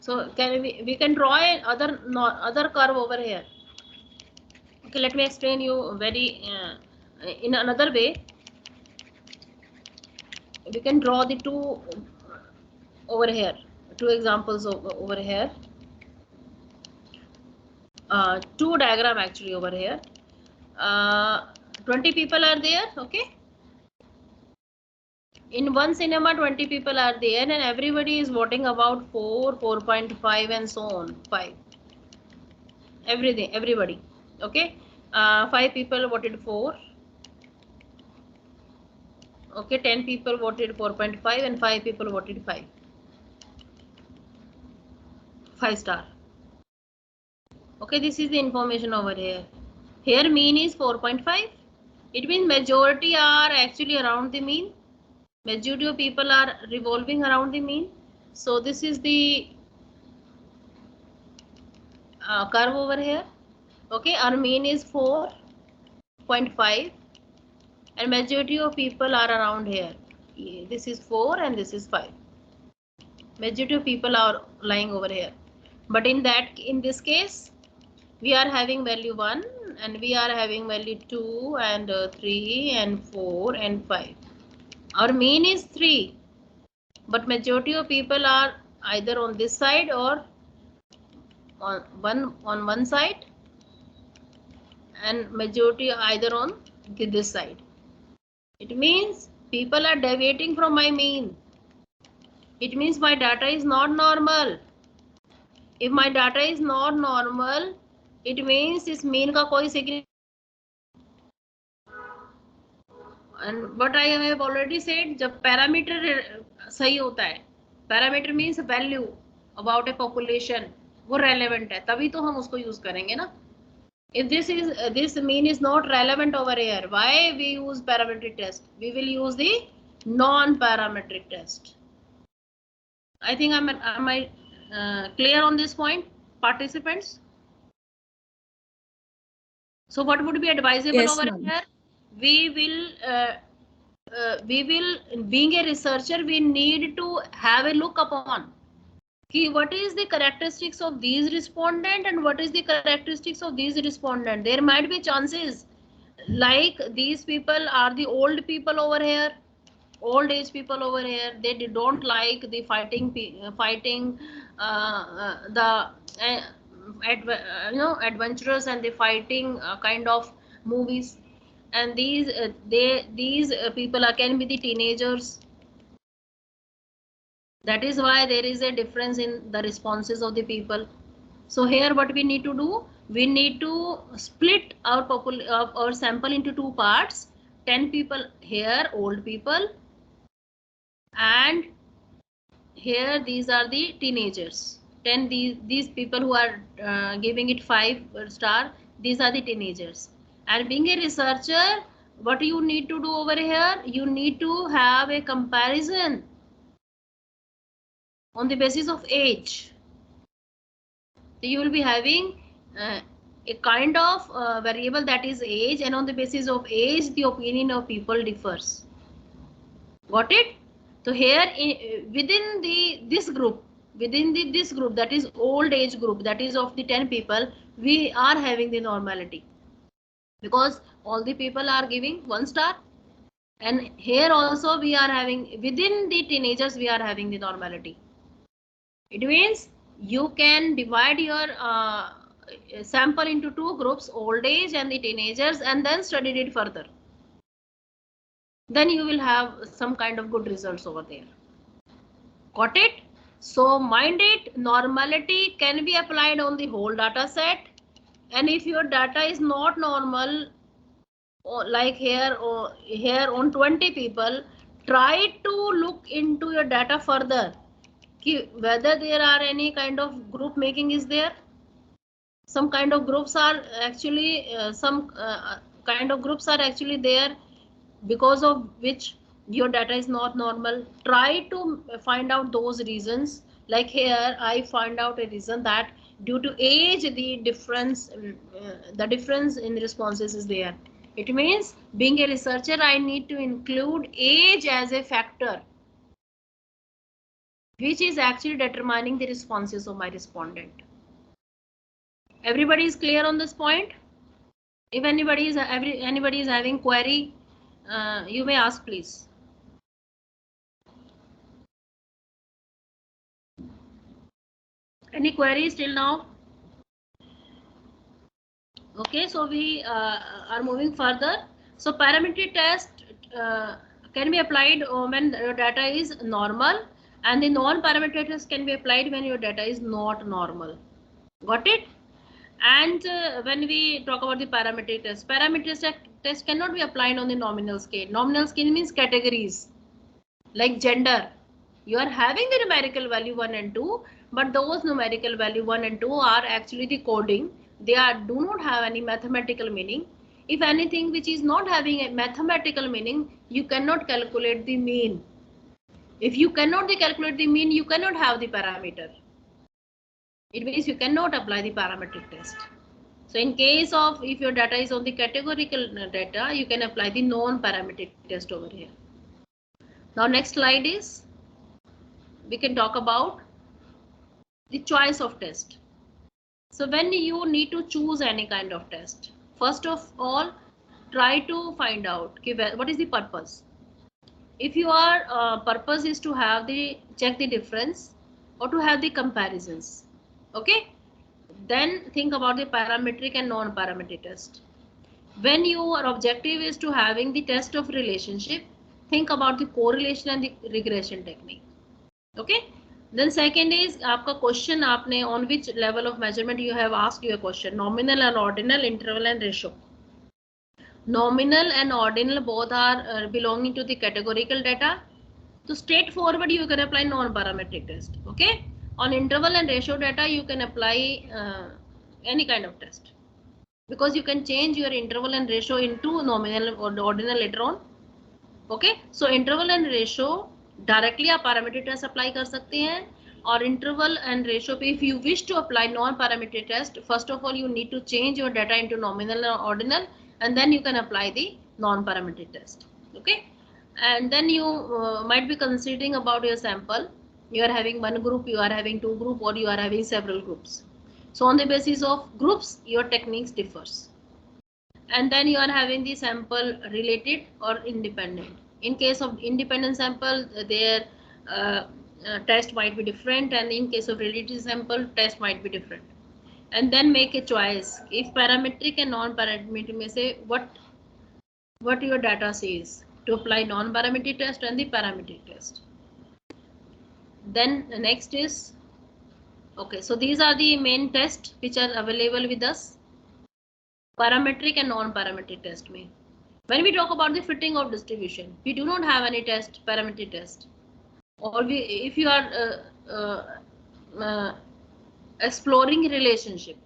So can we can draw other curve over here. Okay, let me explain you very in another way. We can draw the two over here, two examples over here. Two diagram actually over here. 20 people are there. Okay. In one cinema 20 people are there and everybody is voting about 4, 4.5 and so on, 5. Everybody. Okay. 5 people voted 4. Okay, 10 people voted 4.5 and 5 people voted 5. 5 star. Okay, this is the information over here. Here mean is 4.5. It means majority are actually around the mean. Majority of people are revolving around the mean. So this is the curve over here. Okay, our mean is 4 2.5 and majority of people are around here. This is 4 and this is 5. Majority of people are lying over here. But in this case, we are having value 1 and we are having value 2 and 3 and 4 and 5. Our mean is 3, but majority of people are either on this side or on one side, and majority either on this side. It means people are deviating from my mean. It means my data is not normal. If my data is not normal, it means इस mean का कोई significance. And what I have already said, जब parameter सही होता है, parameter means value about a population, वो relevant है, तभी तो हम उसको use करेंगे ना. If this mean is not relevant over here, why we use parametric test? We will use the non-parametric test. I think am I clear on this point, participants? So what would be advisable over here? We will, being a researcher, we need to have a look upon what is the characteristics of these respondent and what is the characteristics of these respondent. There might be chances like these people are the old people over here, old age people over here. They don't like the adventurous and the fighting kind of movies. And these people can be the teenagers. That is why there is a difference in the responses of the people. So here what we need to do, we need to split our sample into 2 parts. 10 people here, old people, and here these are the teenagers. 10 these people who are giving it 5 star, these are the teenagers. And being a researcher, what you need to do over here, you need to have a comparison on the basis of age. So you will be having a kind of variable that is age, and on the basis of age the opinion of people differs. Got it? So here within this group that is old age group, that is of the 10 people, we are having the normality because all the people are giving 1 star. And here also we are having, within the teenagers we are having the normality. It means you can divide your sample into 2 groups, old age and the teenagers, and then study it further. Then you will have some kind of good results over there. Got it? So mind it, normality can be applied on the whole data set. And if your data is not normal, like here or here on 20 people, try to look into your data further, whether there are any kind of group making is there. Some kind of groups are actually there because of which your data is not normal. Try to find out those reasons. Like here I find out a reason that due to age the difference in responses is there. It means being a researcher, I need to include age as a factor which is actually determining the responses of my respondent. Everybody is clear on this point? If anybody is having query, you may ask, please. Any queries till now? Okay, so we are moving further. So parametric test can be applied when your data is normal, and the non-parametric test can be applied when your data is not normal. Got it? And when we talk about the parametric test cannot be applied on the nominal scale. Nominal scale means categories, like gender. You are having the numerical value 1 and 2, but those numerical value 1 and 2 are actually the coding. They do not have any mathematical meaning. If anything which is not having a mathematical meaning, you cannot calculate the mean. If you cannot calculate the mean, you cannot have the parameter. It means you cannot apply the parametric test. So in case of if your data is on the categorical data, you can apply the non-parametric test over here. Now next slide is, we can talk about the choice of test. So when you need to choose any kind of test, first of all, try to find out what is the purpose. If your purpose is to have the check the difference or to have the comparisons, okay, then think about the parametric and non-parametric test. When your objective is to having the test of relationship, think about the correlation and the regression technique. Okay. Then second is आपका question आपने on which level of measurement you have asked your question, nominal and ordinal, interval and ratio. Nominal and ordinal both are belonging to the categorical data. So straightforward you can apply non-parametric test. Okay. On interval and ratio data you can apply any kind of test, because you can change your interval and ratio into nominal or ordinal later on. Okay. So interval and ratio directly आप parameter test apply कर सकते हैं, और interval and ratio पे if you wish to apply non parameter test, first of all you need to change your data into nominal and ordinal, and then you can apply the non parametric test. Okay. And then you might be considering about your sample. You are having one group, you are having two group, or you are having several groups. So on the basis of groups your techniques differs, and then you are having the sample related or independent. In case of independent sample, their test might be different, and in case of related sample, test might be different. And then make a choice. If parametric and non-parametric may say what your data says to apply non-parametric test and the parametric test. Then the next is, okay, so these are the main tests which are available with us, parametric and non-parametric test में. When we talk about the fitting of distribution, we do not have any test, parametric test. Or if you are exploring relationship,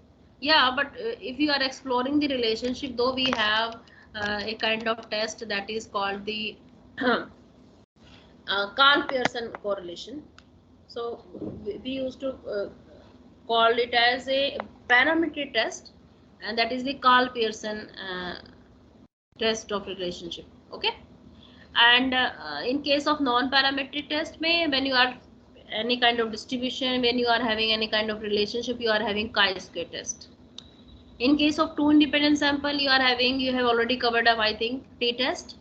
yeah, but if you are exploring the relationship, though we have a kind of test that is called the Karl-Pearson correlation. So we used to call it as a parametric test, and that is the Karl-Pearson test of relationship. Okay. And in case of non-parametric test, when you are any kind of distribution, when you are having any kind of relationship, you are having chi-square test. In case of two independent sample, you have already covered up, I think, t-test.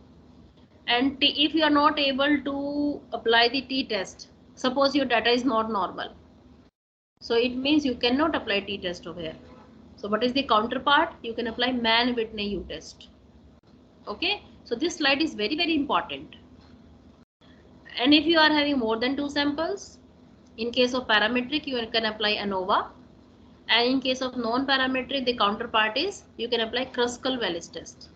And if you are not able to apply the t-test, suppose your data is not normal, so it means you cannot apply t-test over here. So what is the counterpart? You can apply Mann-Whitney U-test. Okay, so this slide is very, very important. And if you are having more than two samples, in case of parametric, you can apply ANOVA. And in case of non-parametric, the counterpart is you can apply Kruskal-Wallis test.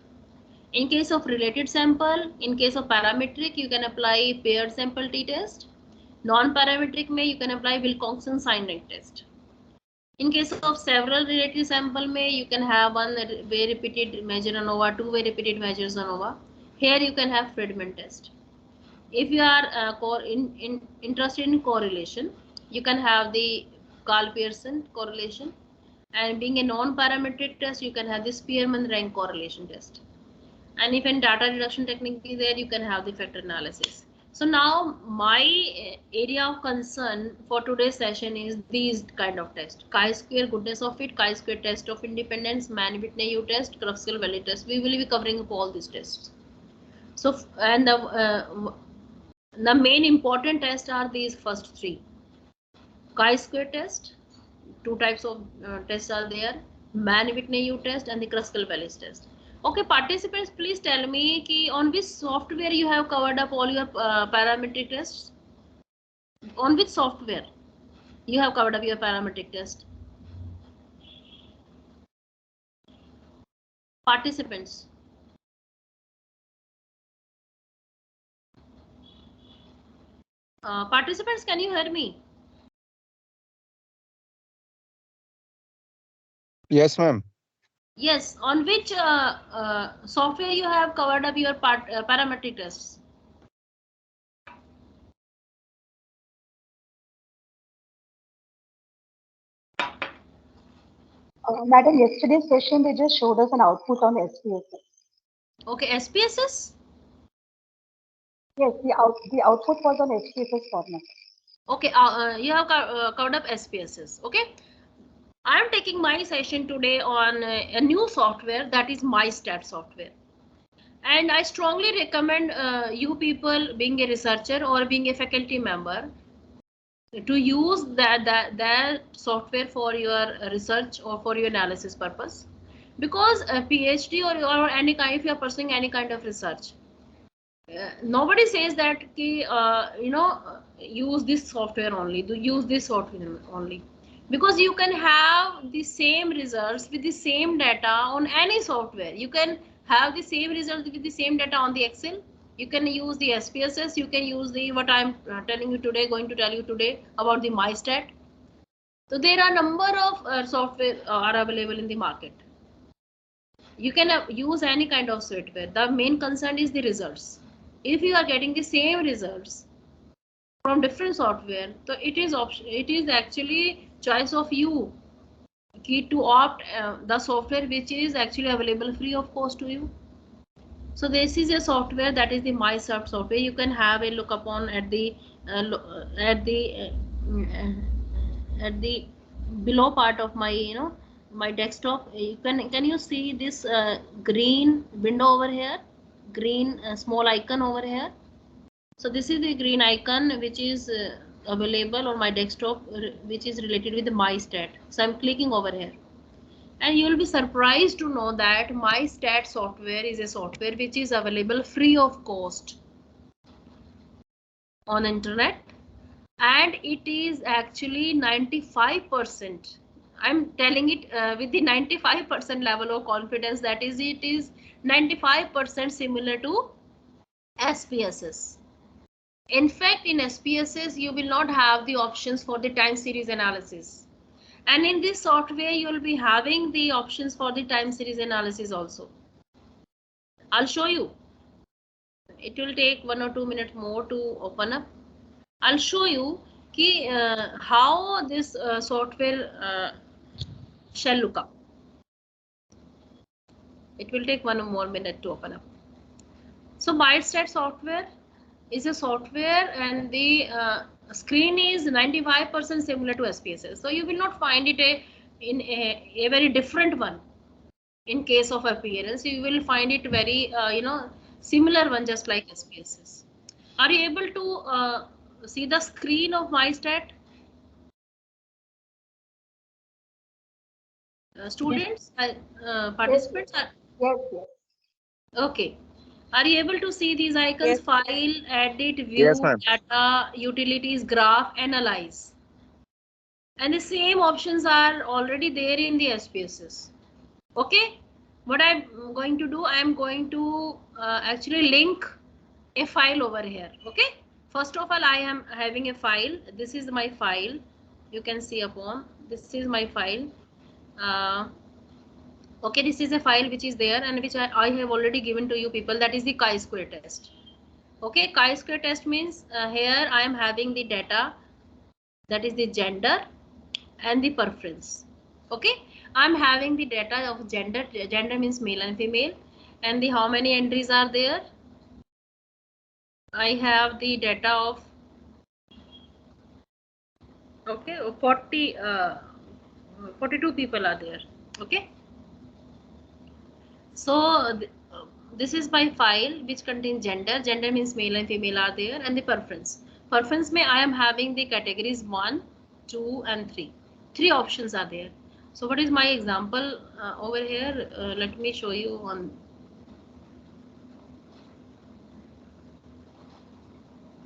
In case of related sample, in case of parametric, you can apply paired sample t-test. Non-parametric you can apply Wilcoxon-Seinrich test. In case of several related sample you can have one way repeated measure ANOVA, two way repeated measures ANOVA. Here you can have Friedman test. If you are interested in correlation, you can have the Karl-Pearson correlation, and being a non-parametric test, you can have the Spearman-Rank correlation test. And if any data reduction technique is there, you can have the factor analysis. So now my area of concern for today's session is these kind of tests: chi-square, goodness of fit, chi-square test of independence, Mann-Whitney U test, Kruskal-Wallis test. We will be covering up all these tests. So and the main important tests are these first three: chi-square test, two types of tests are there, Mann-Whitney U test and the Kruskal-Wallis test. Okay, participants, please tell me on which software you have covered up all your parametric tests. On which software you have covered up your parametric test? Participants. Participants, can you hear me? Yes, ma'am. Yes, on which software you have covered up your parametric tests? Madam, yesterday's session, they just showed us an output on SPSS. Okay, SPSS? Yes, the output was on SPSS format. Okay, you have covered up SPSS. Okay, I am taking my session today on a new software, that is MyStat software. And I strongly recommend you people being a researcher or being a faculty member to use that software for your research or for your analysis purpose, because a PhD or any kind, if you are pursuing any kind of research, nobody says that use this software only, use this software only, because you can have the same results with the same data on any software. You can have the same results with the same data on the Excel. You can use the SPSS, you can use the what I'm telling you today, going to tell you today about the MyStat. So there are a number of software are available in the market. You can use any kind of software. The main concern is the results. If you are getting the same results from different software, so it is actually choice of you to opt the software which is actually available free of cost to you. So this is a software, that is the MyStat software. You can have a look upon at the below part of my my desktop. You can you see this green window over here, green small icon over here? So this is the green icon which is available on my desktop, which is related with the MyStat. So I'm clicking over here, and you will be surprised to know that MyStat software is a software which is available free of cost on internet, and it is actually 95%. I'm telling it with the 95% level of confidence, that is, it is 95% similar to SPSS. In fact, in SPSS, you will not have the options for the time series analysis. And in this software, you will be having the options for the time series analysis also. I'll show you. It will take 1 or 2 minutes more to open up. I'll show you how this software shall look up. It will take 1 more minute to open up. So MyStat software is a software, and the screen is 95% similar to SPSS. So you will not find it in a very different one. In case of appearance, you will find it very similar one, just like SPSS. Are you able to see the screen of MyStat? Students, participants? Yes. Okay. Are you able to see these icons? Yes. File, edit, view, Yes, ma'am. data, utilities, graph, analyze. And the same options are already there in the SPSS. Okay. What I'm going to do, I'm going to actually link a file over here. Okay. First of all, I am having a file. This is my file. You can see upon. This is my file. Okay, this is a file which is there, and which I have already given to you people. That is the chi-square test. Okay, chi-square test means here I am having the data, that is the gender and the preference. Okay, I'm having the data of gender. Gender means male and female, and the how many entries are there. I have the data of 42 people are there. Okay, so this is my file which contains gender. Gender means male and female are there, and the preference. Preference may I am having the categories 1, 2, and 3. 3 options are there. So what is my example over here? Let me show you on.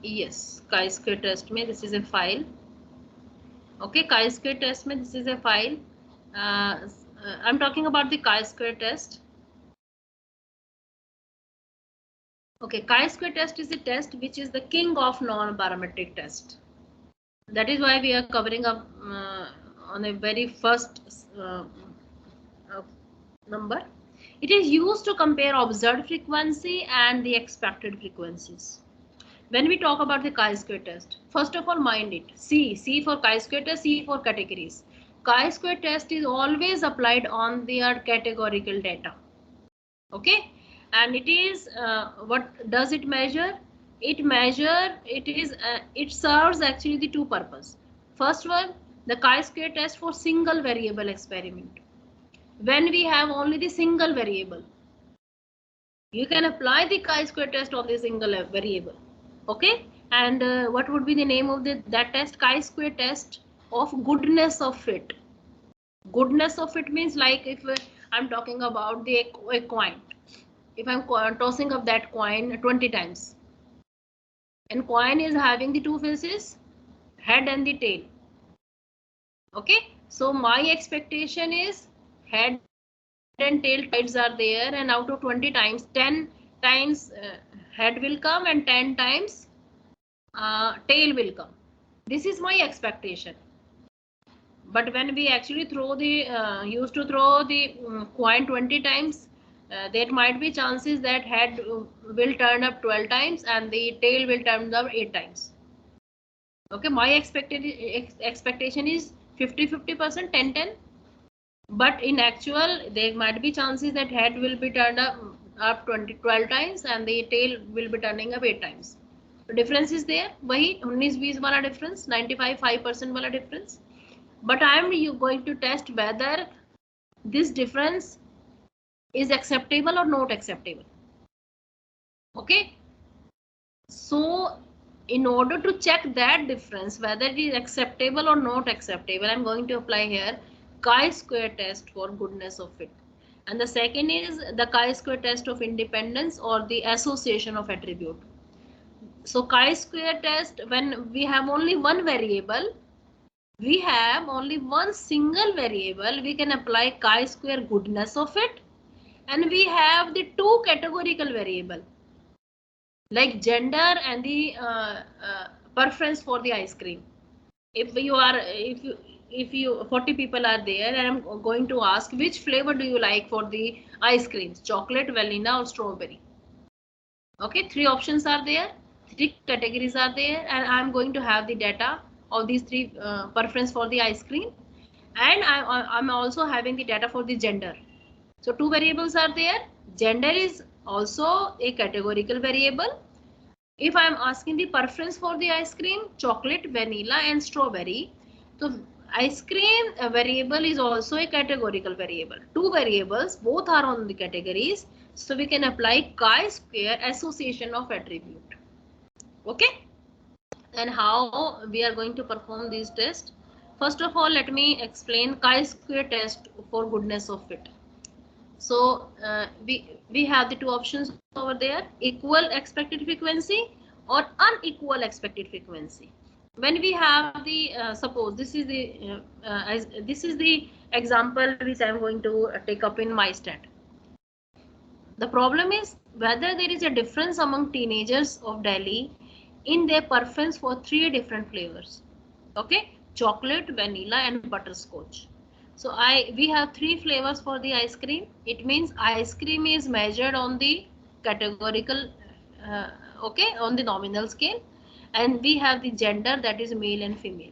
Yes, chi-square test mein this is a file. Okay, chi-square test mein this is a file. I'm talking about the chi-square test. Okay, chi-square test is a test which is the king of non-parametric test. That is why we are covering up on a very first number. It is used to compare observed frequency and the expected frequencies. When we talk about the chi-square test, first of all, mind it. C for chi-square test, C for categories. chi-square test is always applied on their categorical data. Okay, and it is what does it measure? It serves actually the two purposes. First one, the chi-square test for single variable experiment. When we have only the single variable, you can apply the chi-square test on the single variable. Okay, and what would be the name of that test? Chi-square test of goodness of fit. Goodness of fit means, like, if I'm talking about a coin, if I'm tossing up that coin 20 times, and coin is having the two faces, head and the tail. Okay, so my expectation is head and tail sides are there, and out of 20 times, 10 times head will come and 10 times tail will come. This is my expectation. But when we actually throw the used to throw the coin 20 times, there might be chances that head will turn up 12 times and the tail will turn up 8 times. Okay, my expectation is 50-50%, 10-10. But in actual, there might be chances that head will be turned up 12 times and the tail will be turning up 8 times. The difference is there. वही 19-20 वाला difference, 95-5% वाला difference. But I am going to test whether this difference is acceptable or not acceptable. Okay. So in order to check that difference, whether it is acceptable or not acceptable, I'm going to apply here chi-square test for goodness of fit. And the second is the chi-square test of independence or the association of attribute. So chi-square test, when we have only one variable, we have only one single variable, we can apply chi-square goodness of it. And we have the two categorical variable like gender and the preference for the ice cream. If you 40 people are there, and I'm going to ask which flavor do you like for the ice creams, chocolate, vanilla or strawberry. Okay, 3 options are there, 3 categories are there, and I'm going to have the data of these 3 preference for the ice cream, and I'm also having the data for the gender. So 2 variables are there. Gender is also a categorical variable. If I'm asking the preference for the ice cream, chocolate, vanilla and strawberry, so ice cream variable is also a categorical variable. 2 variables, both are on the categories, so we can apply chi-square association of attribute. Okay, and how we are going to perform these tests? First of all, let me explain chi-square test for goodness of fit. So we have the 2 options over there, equal expected frequency or unequal expected frequency. When we have the suppose this is the example which I am going to take up in my stat. The problem is whether there is a difference among teenagers of Delhi in their preference for 3 different flavors. Okay, chocolate, vanilla and butterscotch. So we have 3 flavors for the ice cream. It means ice cream is measured on the categorical, okay, on the nominal scale, and we have the gender, that is male and female.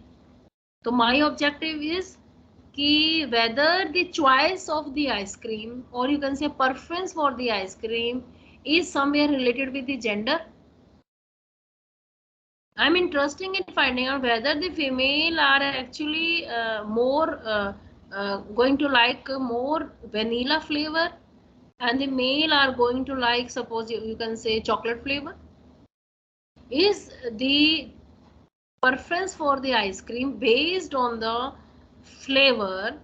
So my objective is ki whether the choice of the ice cream, or you can say preference for the ice cream, is somewhere related with the gender. I'm interested in finding out whether the female are actually more going to like more vanilla flavor and the male are going to like, suppose you can say chocolate flavor. Is the preference for the ice cream based on the flavor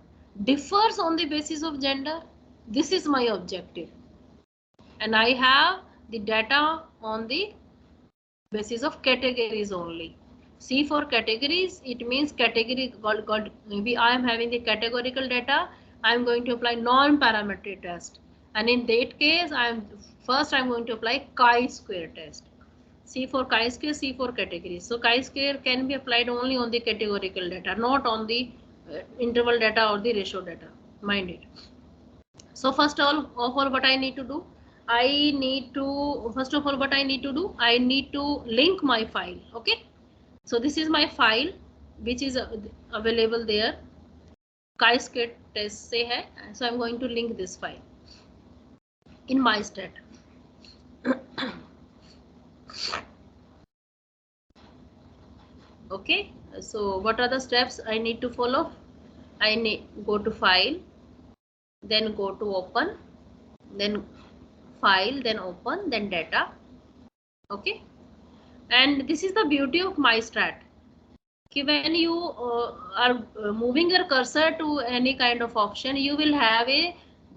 differs on the basis of gender? This is my objective, and I have the data on the basis of categories only. C for categories, it means category maybe I am having the categorical data. I am going to apply non-parametric test, and in that case I'm going to apply chi-square test. C for chi-square, C for categories. So chi-square can be applied only on the categorical data, not on the interval data or the ratio data. Mind it. So first of all, what I need to do? I need to link my file. Okay. So this is my file which is available there. chi-square test से है. So I'm going to link this file in my stat. Okay, so what are the steps I need to follow? I need go to file, then go to open, then file, then open, then data. Okay, and this is the beauty of MyStrat. When you are moving your cursor to any kind of option, you will have a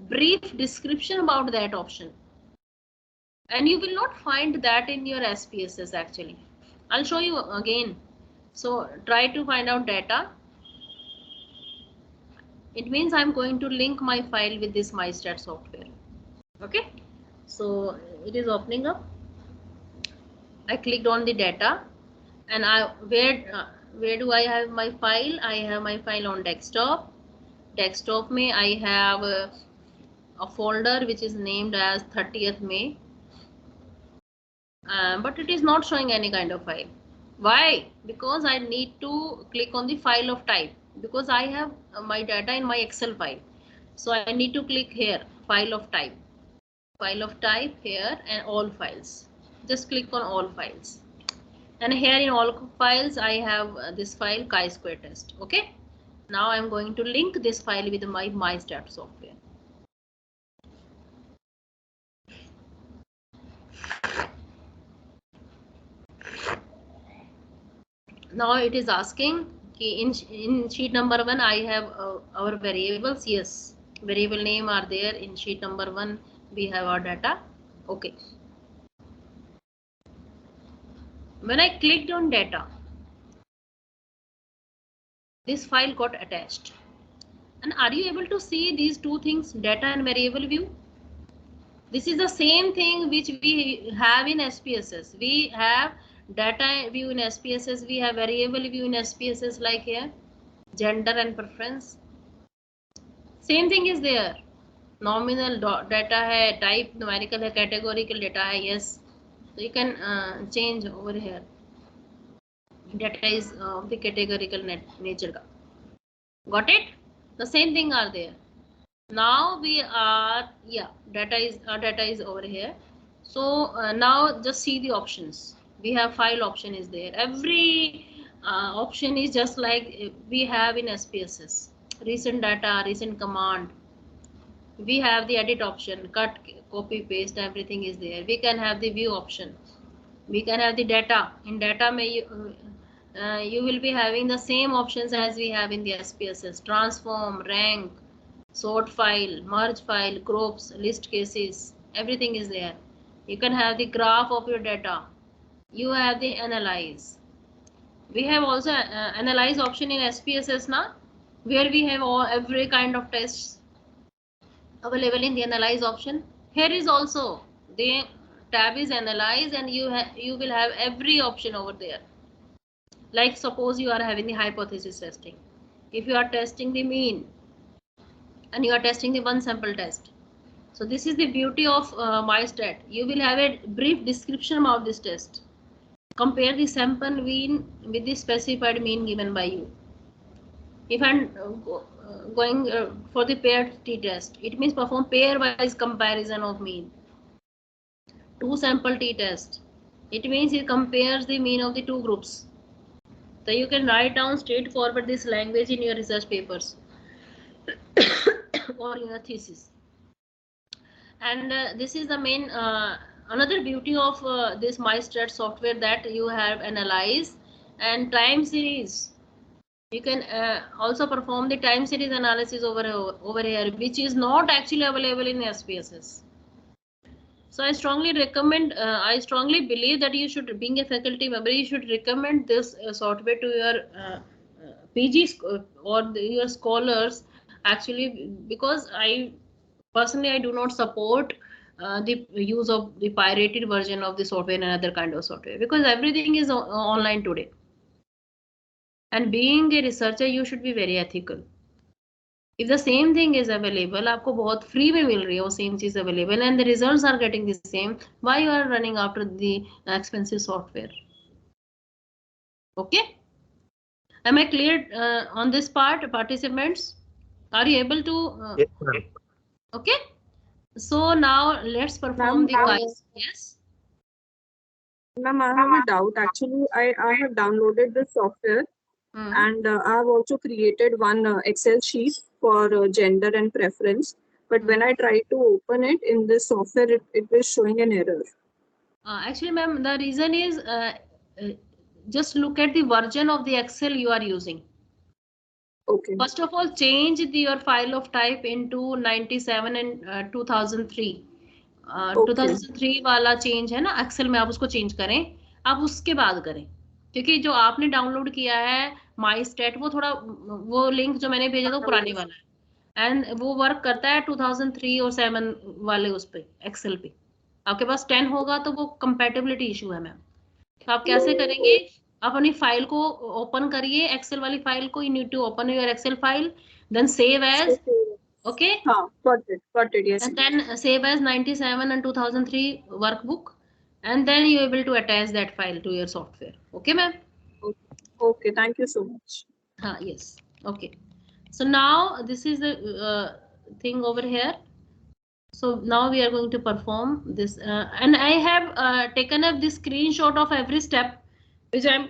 brief description about that option, and you will not find that in your SPSS actually. I'll show you again. So try to find out data. It means I'm going to link my file with this MyStrat software. Okay, so it is opening up. I clicked on the data, and where do I have my file? I have my file on desktop. Desktop में I have a folder which is named as 30th May, but it is not showing any kind of file. Why? Because I need to click on the file of type, because I have my data in my Excel file. So I need to click here, file of type here, and all files. Just click on all files. And here in all files, I have this file chi-square test. Okay. Now I'm going to link this file with my MyStrat software. Now it is asking in sheet number 1 I have our variables. Yes, variable name are there in sheet number 1. We have our data. Okay. When I clicked on data, this file got attached. And are you able to see these two things, data and variable view? This is the same thing which we have in SPSS. We have data view in SPSS. We have variable view in SPSS, like here, gender and preference. Same thing is there. Nominal data hai, type numerical hai, categorical data hai. Yes, so you can change over here. Data is of the categorical nature. Got it? The same thing are there. Now we are, yeah, data is over here. So now just see the options. We have file option is there. Every option is just like we have in SPSS. Recent data, recent command. We have the edit option, cut, copy, paste, everything is there. We can have the view option. We can have the data. In data, you will be having the same options as we have in the SPSS. Transform, rank, sort file, merge file, groups, list cases, everything is there. You can have the graph of your data. You have the analyze. We have also analyze option in SPSS now, where we have every kind of tests available in the analyze option. Here is also the tab is analyze, and you will have every option over there. Like suppose you are having the hypothesis testing. If you are testing the mean, and you are testing the one sample test. So this is the beauty of MyStrat. You will have a brief description about this test. Compare the sample mean with the specified mean given by you. If I'm going for the paired t-test, it means perform pair-wise comparison of mean. Two sample t-test, it means it compares the mean of the two groups. So you can write down straightforward this language in your research papers or your thesis. And this is the main another beauty of this MyStrat software, that you have analyze and time series. You can also perform the time series analysis over here, which is not actually available in SPSS. So I strongly recommend, I strongly believe that you should, being a faculty member, you should recommend this software to your PG or your scholars, actually, because I personally do not support the use of the pirated version of the software and other kind of software, because everything is online today. And being a researcher, you should be very ethical. If the same thing is available, आपको बहुत free में मिल रही है वो same चीज available, and the results are getting the same, why you are running after the expensive software? Okay, am I clear on this part, participants? Are you able to? Yes, ma'am. Okay. So now let's perform the guys. Yes. Ma'am, I have a doubt. Actually, I have downloaded the software and I have also created one Excel sheet for gender and preference. But when I try to open it in this software, it is showing an error. Actually, ma'am, the reason is just look at the version of the Excel you are using. Okay. First of all, change your file of type into 97 and 2003. 2003 वाला change है ना Excel में, आप उसको change करें, आप उसके बाद करें, क्योंकि जो आपने डाउनलोड किया है माई स्टेट वो थोड़ा, वो लिंक जो मैंने भेजा था वो पुराने वाला है, एंड वो वर्क करता है 2003 और 7 वाले उस पे एक्सेल पे। आपके पास 10 होगा तो वो कंपैटिबिलिटी इशू है मैम। तो आप कैसे करेंगे, आप अपनी फाइल को ओपन करिए, एक्सेल वाली फाइल को, you need to open your Excel file, then save as, okay, got it, yes. And then save as 97 and 2003 workbook, and then you're able to attach that file to your software. Okay, ma'am? Okay, thank you so much. Yes. Okay. So now this is the thing over here. So now we are going to perform this, and I have taken up this screenshot of every step which I'm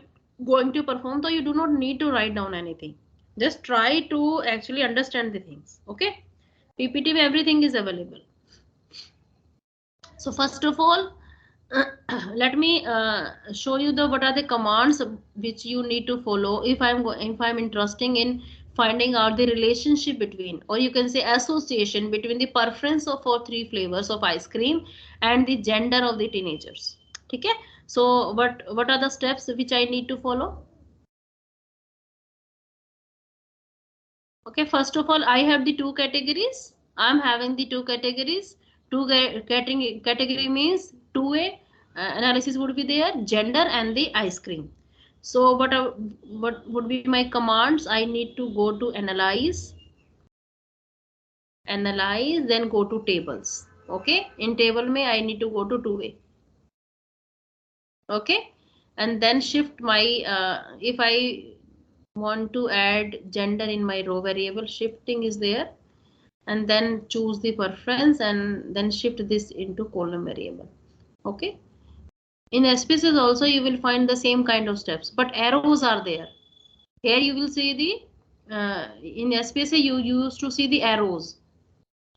going to perform, so you do not need to write down anything. Just try to actually understand the things. Okay. PPT where everything is available. So first of all, let me show you the what are the commands which you need to follow if I'm interested in finding out the relationship between, or you can say association between, the preference for 3 flavors of ice cream and the gender of the teenagers. Okay, so what are the steps which I need to follow? Okay, first of all, I have the 2 categories. I'm having the 2 categories. 2 category means 2A analysis would be there, gender and the ice cream. So what would be my commands? I need to go to analyze, then go to tables. Okay, in table may I need to go to 2A. Okay, and then shift my if I want to add gender in my row variable, shifting is there, and then choose the preference and then shift this into column variable. Okay, in SPSS also you will find the same kind of steps, but arrows are there. Here you will see the in SPSS you used to see the arrows.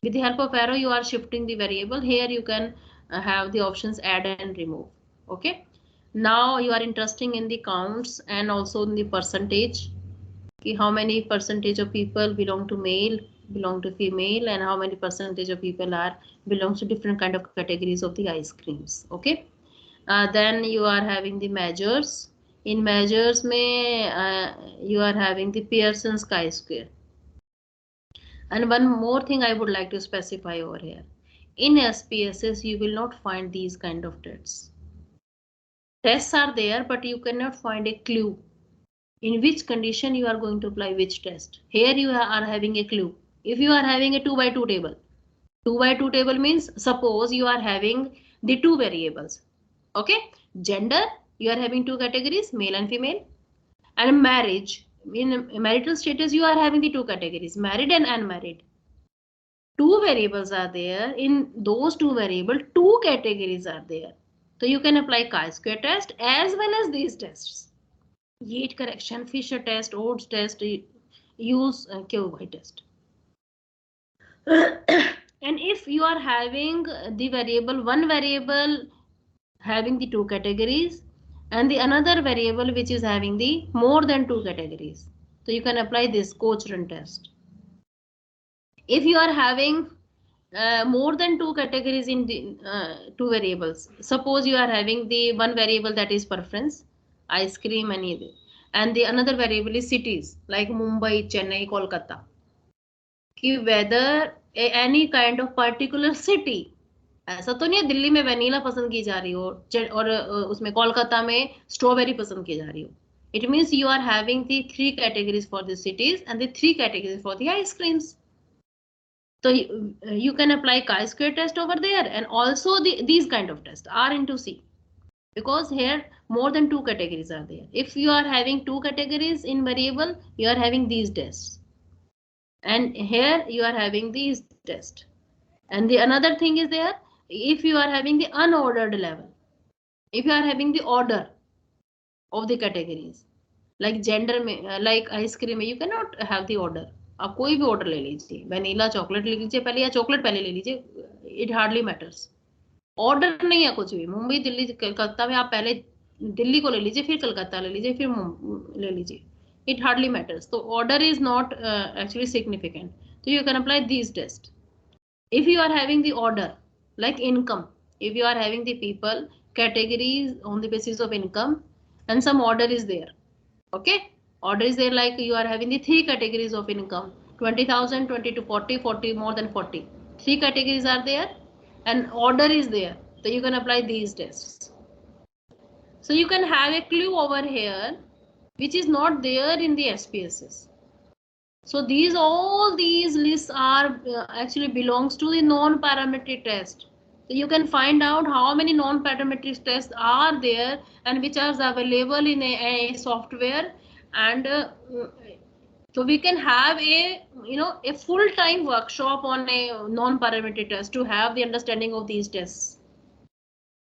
With the help of arrow you are shifting the variable. Here you can have the options add and remove. Okay, now you are interested in the counts and also in the percentage. How many percentage of people belong to male, belong to female, and how many percentage of people are belongs to different kind of categories of the ice creams. Okay, then you are having the measures. In measures you are having the Pearson's chi-square. And one more thing I would like to specify over here, in SPSS you will not find these kind of tests. Tests are there, but you cannot find a clue in which condition you are going to apply which test. Here you are having a clue. If you are having a 2 by 2 table, 2 by 2 table means suppose you are having the 2 variables. Okay, gender, you are having 2 categories, male and female, and marriage, in marital status you are having the 2 categories, married and unmarried. 2 variables are there. In those 2 variables, 2 categories are there. So you can apply chi-square test as well as these tests. Yates correction, Fisher test, Oates test, use QY test. And if you are having the variable, one variable having the 2 categories and the another variable which is having the more than 2 categories, so you can apply this Cochrane test. If you are having more than 2 categories in the 2 variables, suppose you are having the one variable that is preference, ice cream and the another variable is cities like Mumbai, Chennai, Kolkata, whether any kind of particular city, ऐसा तो नहीं है दिल्ली में vanilla पसंद की जा रही हो और उसमें कोलकाता में स्ट्रॉबेरी पसंद की जा रही हो. It means you are having the 3 categories for the cities and the 3 categories for the ice creams. So you can apply chi-square test over there, and also these kind of tests R into C, because here more than 2 categories are there. If you are having 2 categories in variable, you are having these tests. And here you are having these test. And the another thing is there, if you are having the unordered level, if you are having the order of the categories, like gender में, like ice cream में, you cannot have the order. आप कोई भी order ले लीजिए, vanilla chocolate ले लीजिए पहले या chocolate पहले ले लीजिए, it hardly matters. Order नहीं है कुछ भी. मुंबई दिल्ली कलकत्ता में आप पहले दिल्ली को ले लीजिए, फिर कलकत्ता ले लीजिए, फिर ले लीजिए. It hardly matters. So order is not actually significant. So you can apply these tests. If you are having the order like income, if you are having the people categories on the basis of income and some order is there, okay, order is there, like you are having the 3 categories of income, 20,000, 20 to 40, 40 more than 40, 3 categories are there and order is there, so you can apply these tests. So you can have a clue over here which is not there in the SPSS. So all these lists are actually belongs to the non-parametric test. So you can find out how many non-parametric tests are there and which are available in a software, and so we can have a a full-time workshop on a non-parametric test to have the understanding of these tests.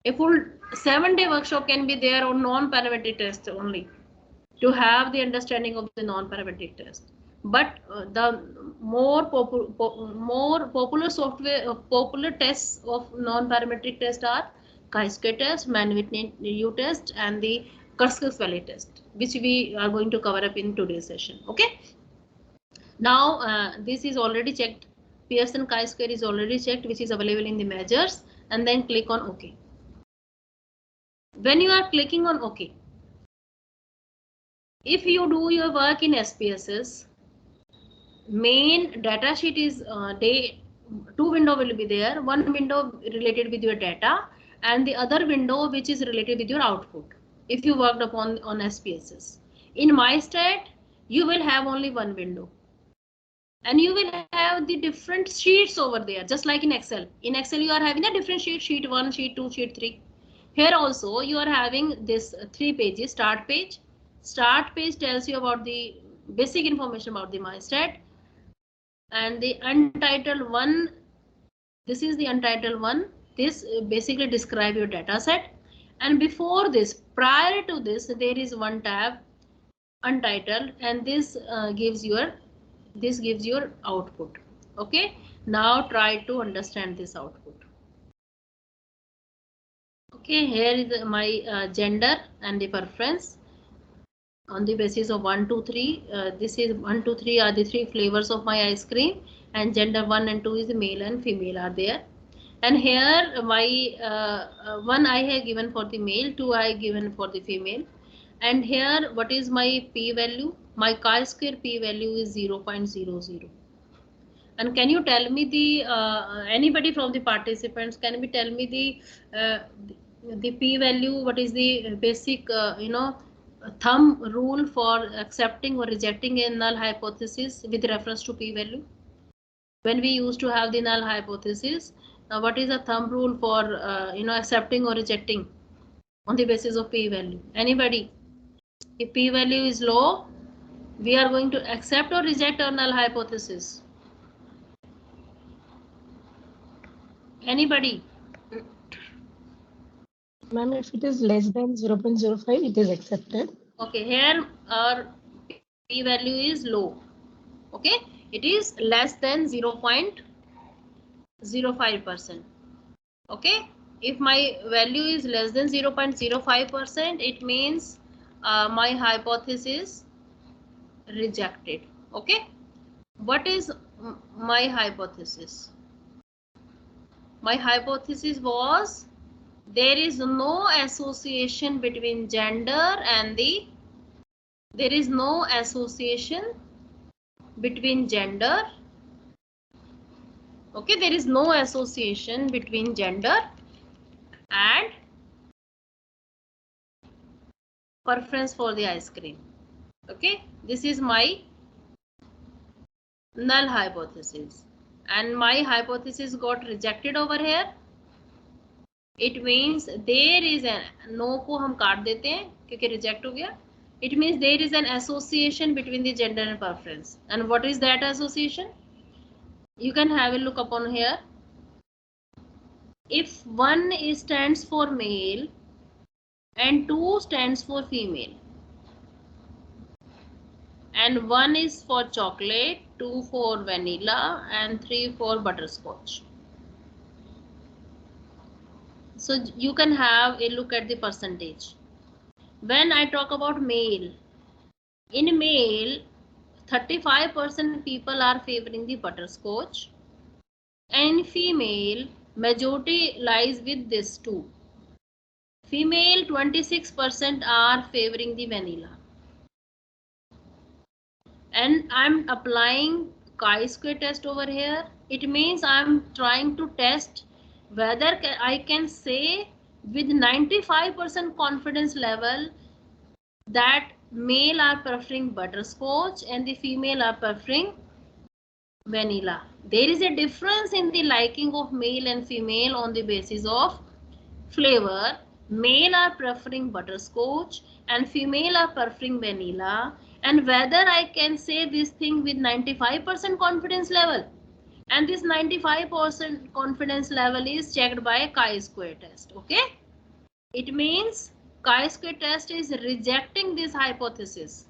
A full 7-day workshop can be there on non-parametric tests only to have the understanding of the non-parametric test. But the more popular software, popular tests of non-parametric test are chi-square test, Mann-Whitney test, and the Kurzgesagt-Valley test, which we are going to cover up in today's session. Okay. Now this is already checked. Pearson chi-square is already checked, which is available in the measures, and then click on OK. When you are clicking on OK, if you do your work in SPSS, main data sheet is 2 window will be there. One window related with your data and the other window which is related with your output. If you worked upon on SPSS, in MyStat you will have only one window and you will have the different sheets over there, just like in Excel. In Excel you are having a different sheet, sheet 1, sheet 2, sheet 3. Here also you are having this 3 pages. Start page. Start page tells you about the basic information about the MyStat. And the untitled one, this is the untitled one. This basically describe your data set. And before this, prior to this, there is one tab, untitled, and this gives your output. Okay. Now try to understand this output. Okay, here is my gender and the preference on the basis of 1, 2, 3. This is 1, 2, 3 are the 3 flavors of my ice cream, and gender 1 and 2 is male and female are there. And here my 1 I have given for the male, 2 I have given for the female. And here what is my p-value? My chi-square p-value is 0.00. And can you tell me the anybody from the participants, can we tell me the p-value? What is the basic thumb rule for accepting or rejecting a null hypothesis with reference to p-value? When we used to have the null hypothesis, what is the thumb rule for accepting or rejecting on the basis of p-value? Anybody? If p-value is low, we are going to accept or reject our null hypothesis. Anybody? Ma'am, if it is less than 0.05, it is accepted. Okay, here our p-value is low. Okay, it is less than 0.05%. Okay, if my value is less than 0.05%, it means my hypothesis rejected. Okay, what is my hypothesis? My hypothesis was there is no association between gender and there is no association between gender. Okay, there is no association between gender and preference for the ice cream. Okay, this is my null hypothesis, and my hypothesis got rejected over here. It means there is a no को हम काट देते हैं क्योंकि reject हो गया. It means there is an association between the gender and preference. And what is that association? You can have a look upon here. If 1 stands for male and 2 stands for female, and 1 is for chocolate, 2 for vanilla, and 3 for butterscotch. So you can have a look at the percentage. When I talk about male, in male, 35% people are favoring the butterscotch, and female, majority lies with this too. Female, 26% are favoring the vanilla. And I'm applying chi-square test over here. It means I'm trying to test whether I can say with 95% confidence level that male are preferring butterscotch and the female are preferring vanilla. There is a difference in the liking of male and female on the basis of flavor. Male are preferring butterscotch and female are preferring vanilla. And whether I can say this thing with 95% confidence level, and this 95% confidence level is checked by chi-square test. Okay, it means chi-square test is rejecting this hypothesis.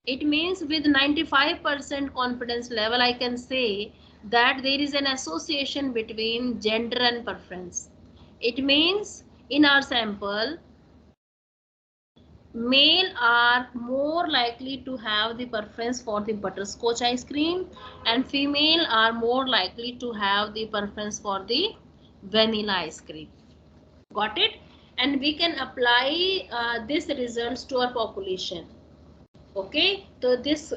It means with 95% confidence level I can say that there is an association between gender and preference. It means in our sample, male are more likely to have the preference for the butterscotch ice cream, and female are more likely to have the preference for the vanilla ice cream. Got it? And we can apply these results to our population. Okay, so this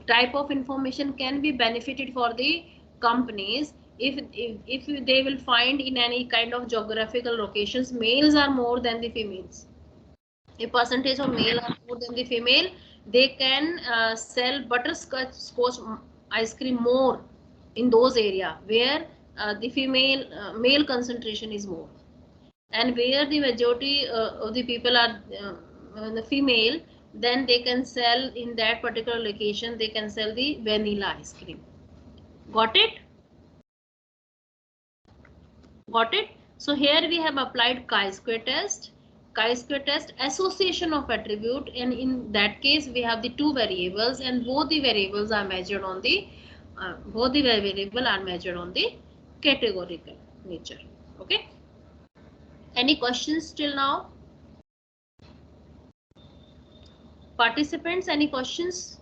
type of information can be benefited for the companies if they will find in any kind of geographical locations males are more than the females. A percentage of male are more than the female, they can sell butterscotch ice cream more in those areas where the male concentration is more, and where the majority of the people are the female, then they can sell in that particular location, they can sell the vanilla ice cream. Got it? Got it? So here we have applied chi-square test. Chi-square test association of attribute, and in that case we have the two variables, and both the variables are measured on the categorical nature. Okay. Any questions till now? Participants, any questions?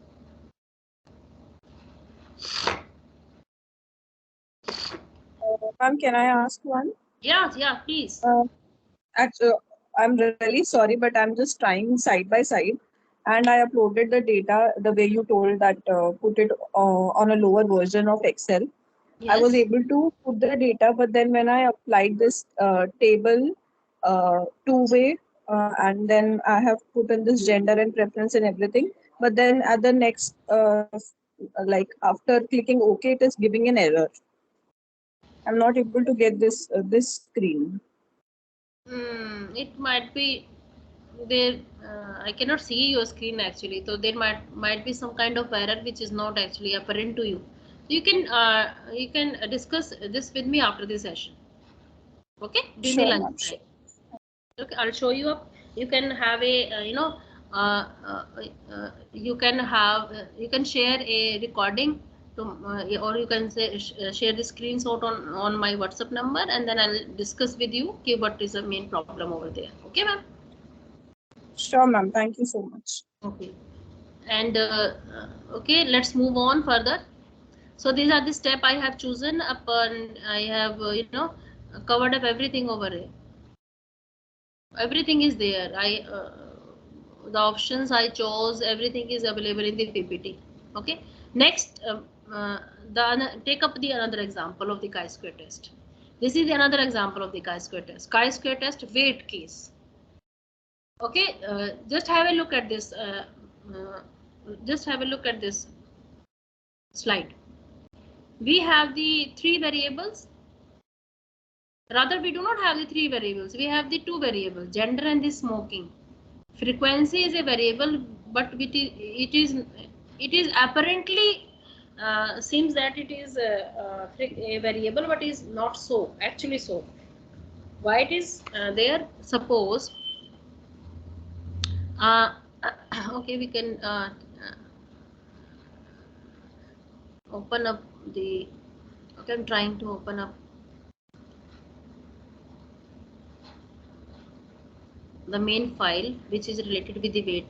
Ma'am, can I ask one? Yeah, please. Actually, I'm really sorry, but I'm just trying side by side, and I uploaded the data the way you told that put it on a lower version of Excel. Yes. I was able to put the data, but then when I applied this table two-way, and then I have put in this gender and preference and everything, but then at the next, like after clicking OK, it is giving an error. I'm not able to get this screen. It might be there. I cannot see your screen actually, so there might be some kind of error which is not actually apparent to you. You can discuss this with me after the session. Okay, during the lunch time. Okay, I'll show you up. You can have a you can share a recording to, or you can say share the screenshot on my WhatsApp number, and then I'll discuss with you okay, what is the main problem over there. Okay, ma'am? Sure, ma'am. Thank you so much. Okay, and okay, let's move on further. So these are the steps I have chosen upon. I have covered up everything over here. Everything is there. The options I chose, everything is available in the PPT. Okay. Next, take up the another example of the chi-square test. This is another example of the chi-square test. Chi-square test weight case. Okay. Just have a look at this. Just have a look at this slide. We have the three variables. Rather, we do not have the three variables. We have the two variables, gender and the smoking. Frequency is a variable but it is apparently seems that it is a variable, but is not so actually. So why it is there? Suppose okay, we can open up the, okay, I'm trying to open up the main file which is related with the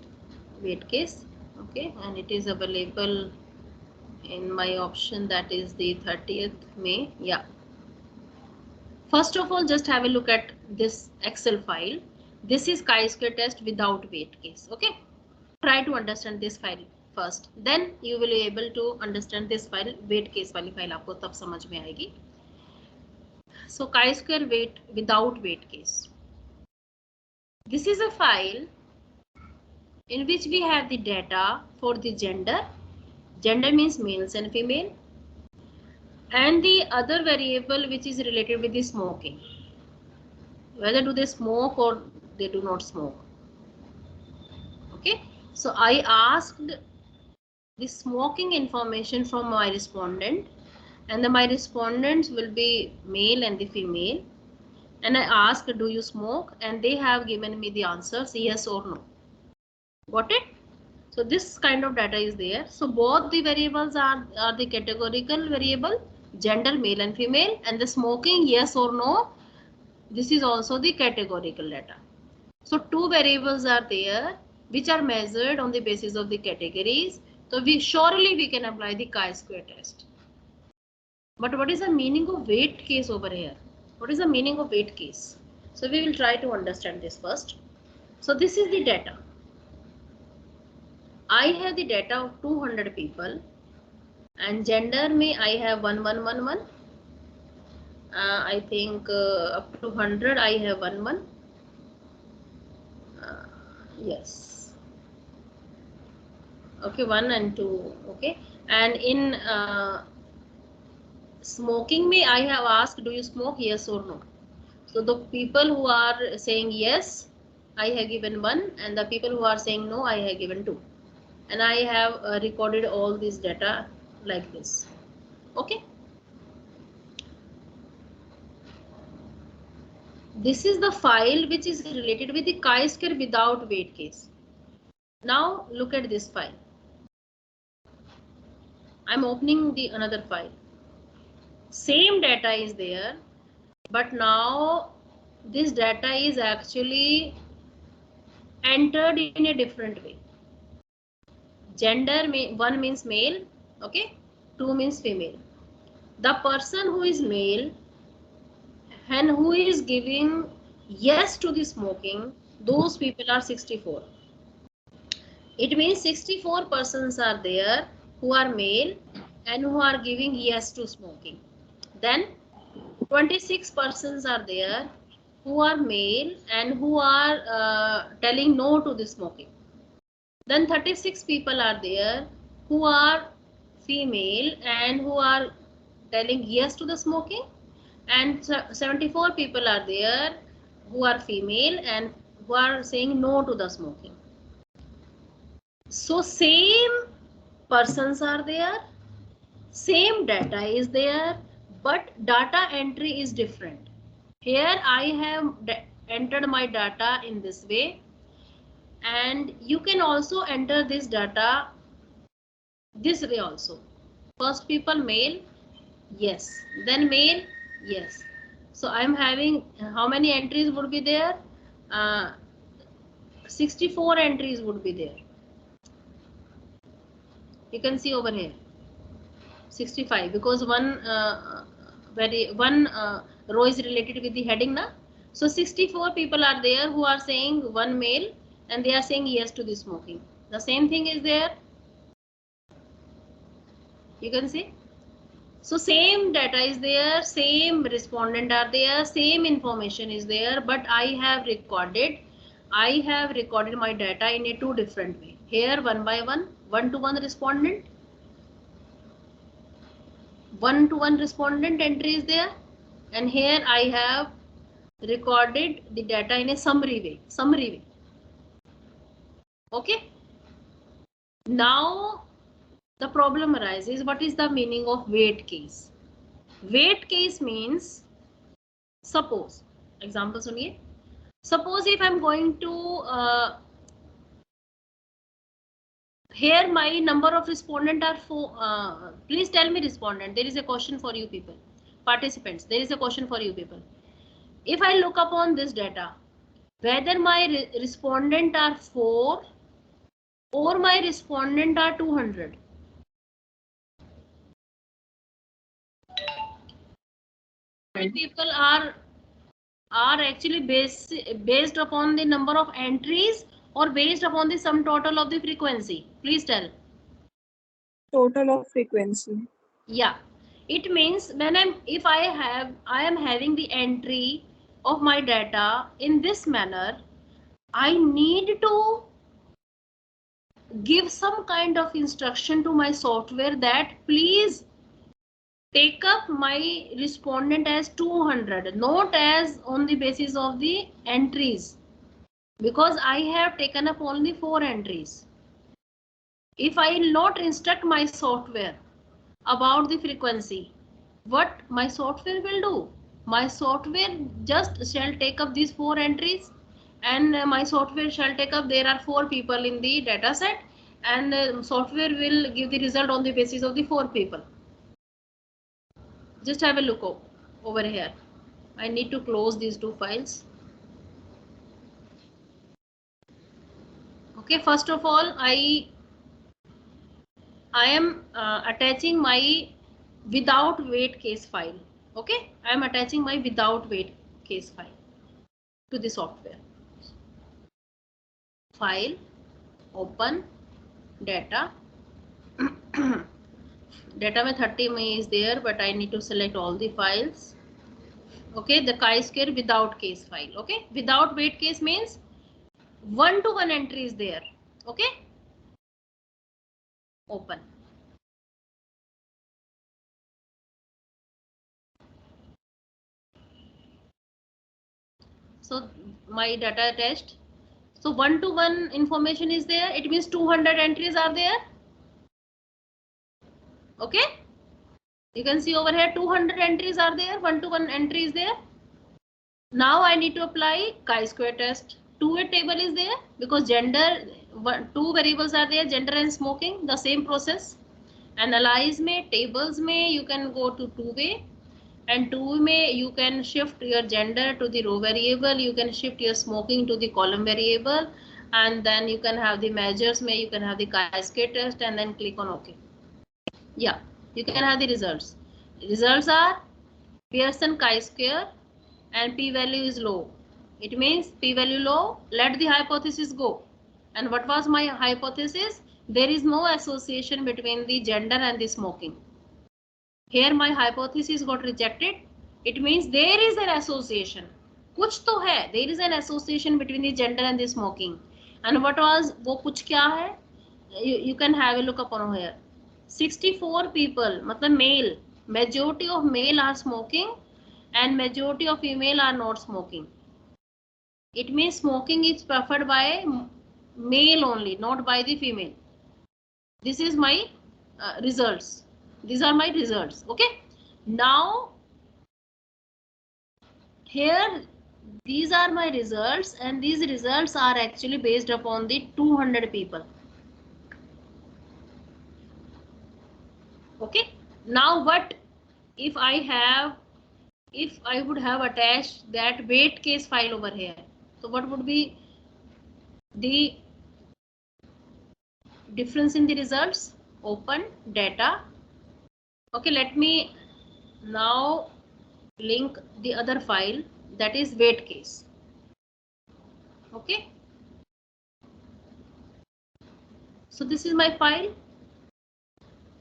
weight case. Okay, and it is available in my option, that is the 30th May. Yeah, first of all, just have a look at this Excel file. This is chi-square test without weight case. Okay, try to understand this file first, then you will be able to understand this file. weight case वाली file आपको तब समझ में आएगी. So chi-square weight without weight case. This is a file in which we have the data for the gender. Gender means males and female, and the other variable which is related with the smoking, whether do they smoke or they do not smoke. Okay, so I asked the smoking information from my respondent, and my respondents will be male and the female, and I asked, do you smoke? And they have given me the answers yes or no. Got it? So this kind of data is there. So both the variables are the categorical variable, gender male and female, and the smoking yes or no, this is also the categorical data. So two variables are there which are measured on the basis of the categories. So we can apply the chi-square test. But what is the meaning of weight case over here? What is the meaning of weight case? So we will try to understand this first. So this is the data. I have the data of 200 people, and gender may I have 1111. I think up to 100 I have 11. Yes. Okay, 1 and 2. Okay, and in smoking me I have asked, do you smoke, yes or no? So the people who are saying yes, I have given 1, and the people who are saying no, I have given 2, and I have recorded all this data like this. Okay, this is the file which is related with the chi-square without weight case. Now look at this file. I'm opening the another file. Same data is there, but now this data is actually entered in a different way. Gender, 1 means male, okay, 2 means female. The person who is male and who is giving yes to the smoking, those people are 64. It means 64 persons are there who are male and who are giving yes to smoking. Then 26 persons are there who are male and who are telling no to the smoking. Then 36 people are there who are female and who are telling yes to the smoking, and 74 people are there who are female and who are saying no to the smoking. So same persons are there, same data is there, but data entry is different. Here I have entered my data in this way, and you can also enter this data this way also. First people male, yes, then male, yes. So I'm having, how many entries would be there? 64 entries would be there. You can see over here 65, because one row is related with the heading now. So 64 people are there who are saying 1 male and they are saying yes to the smoking. The same thing is there. You can see. So same data is there, same respondent are there, same information is there, but I have recorded my data in a 2 different way. Here 1 by 1, 1-to-1 respondent, 1-to-1 respondent entry is there, and here I have recorded the data in a summary way. Okay, Now the problem arises, what is the meaning of weight case? Weight case means, suppose, example suniye, suppose if I'm going to here my number of respondent are 4. Please tell me respondent. There is a question for you people. Participants, there is a question for you people. If I look upon this data, whether my respondent are 4 or my respondent are 200. People are actually based upon the number of entries or based upon the sum total of the frequency. Please tell. Total of frequency. Yeah, it means when I am having the entry of my data in this manner, I need to give some kind of instruction to my software that please take up my respondent as 200, not as on the basis of the entries, because I have taken up only 4 entries. If I will not instruct my software about the frequency, what my software will do? My software just shall take up these 4 entries, and my software shall take up, there are 4 people in the data set, and software will give the result on the basis of the 4 people. Just have a look over here. I need to close these 2 files. Okay, first of all, I am attaching my without weight case file. Okay, I am attaching my without weight case file to the software. File, open, data. Data mein 30 mein is there, but I need to select all the files. Okay, the chi-square without case file. Okay, without weight case means 1-to-1 entry is there. Okay, open. So my data test. So 1-to-1 information is there. It means 200 entries are there. Okay, you can see over here 200 entries are there. 1-to-1 entry is there. Now I need to apply chi-square test. 2-way table is there because gender, 2 variables are there, gender and smoking, the same process. Analyze में, tables में you can go to 2-way, and 2 में you can shift your gender to the row variable, you can shift your smoking to the column variable, and then you can have the measures में you can have the chi-square test, and then click on OK. Yeah, you can have the results. Results are Pearson chi-square and p-value is low. It means p-value low, let the hypothesis go. And what was my hypothesis? There is no association between the gender and the smoking. Here my hypothesis got rejected. It means there is an association. कुछ तो है. There is an association between the gender and the smoking. And what was वो कुछ क्या है? You can have a look upon here. 64 people, मतलब male. Majority of male are smoking, and majority of female are not smoking. It means smoking is preferred by male only, not by the female. This is my results. These are my results. Okay. Now here these are my results, and these results are actually based upon the 200 people. Okay. Now what if I would have attached that weight case file over here? So what would be the difference in the results? Open data. Okay, let me now link the other file, that is weight case. Okay, so this is my file,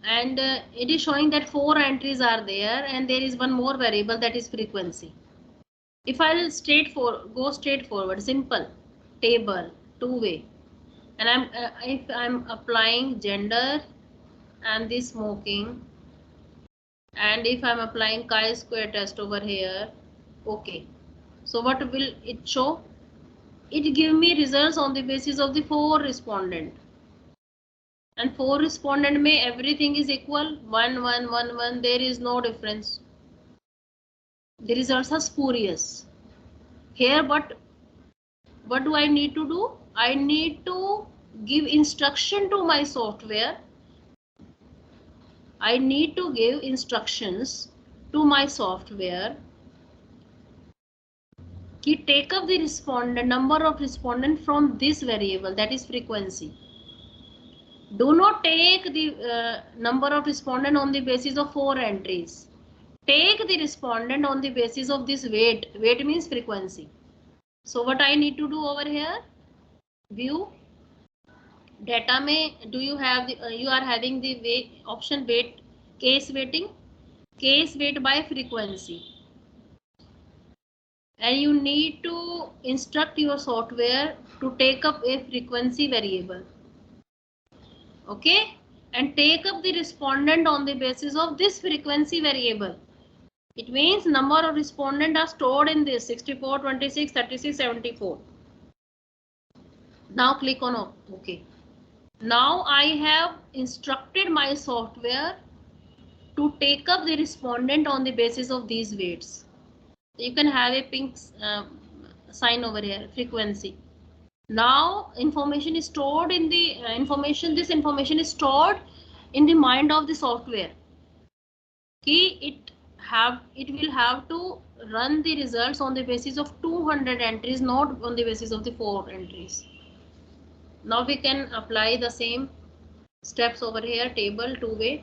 and it is showing that 4 entries are there, and there is one more variable, that is frequency. If I'll go straight forward, simple table, 2-way, and if I'm applying gender and the smoking, and if I'm applying chi-square test over here, okay, so what will it show? It give me results on the basis of the 4 respondent. And 4 respondent may everything is equal, 1, 1, 1, 1, there is no difference. The results are spurious. Here, but what do I need to do? I need to give instruction to my software. I need to give instructions to my software to take up the respondent, number of respondent from this variable, that is frequency. Do not take the number of respondent on the basis of 4 entries. Take the respondent on the basis of this weight. Weight means frequency. So what I need to do over here? View data में do you have the you are having the weight option weight case weighting, case weight by frequency, and you need to instruct your software to take up a frequency variable. Okay, and take up the respondent on the basis of this frequency variable. It means number of respondent are stored in this 64, 26, 36, 74. Now click on OK. Now I have instructed my software to take up the respondent on the basis of these weights. You can have a pink sign over here, frequency. Now information is stored in the this information is stored in the mind of the software. It will have to run the results on the basis of 200 entries, not on the basis of the 4 entries. Now we can apply the same steps over here, table 2-way,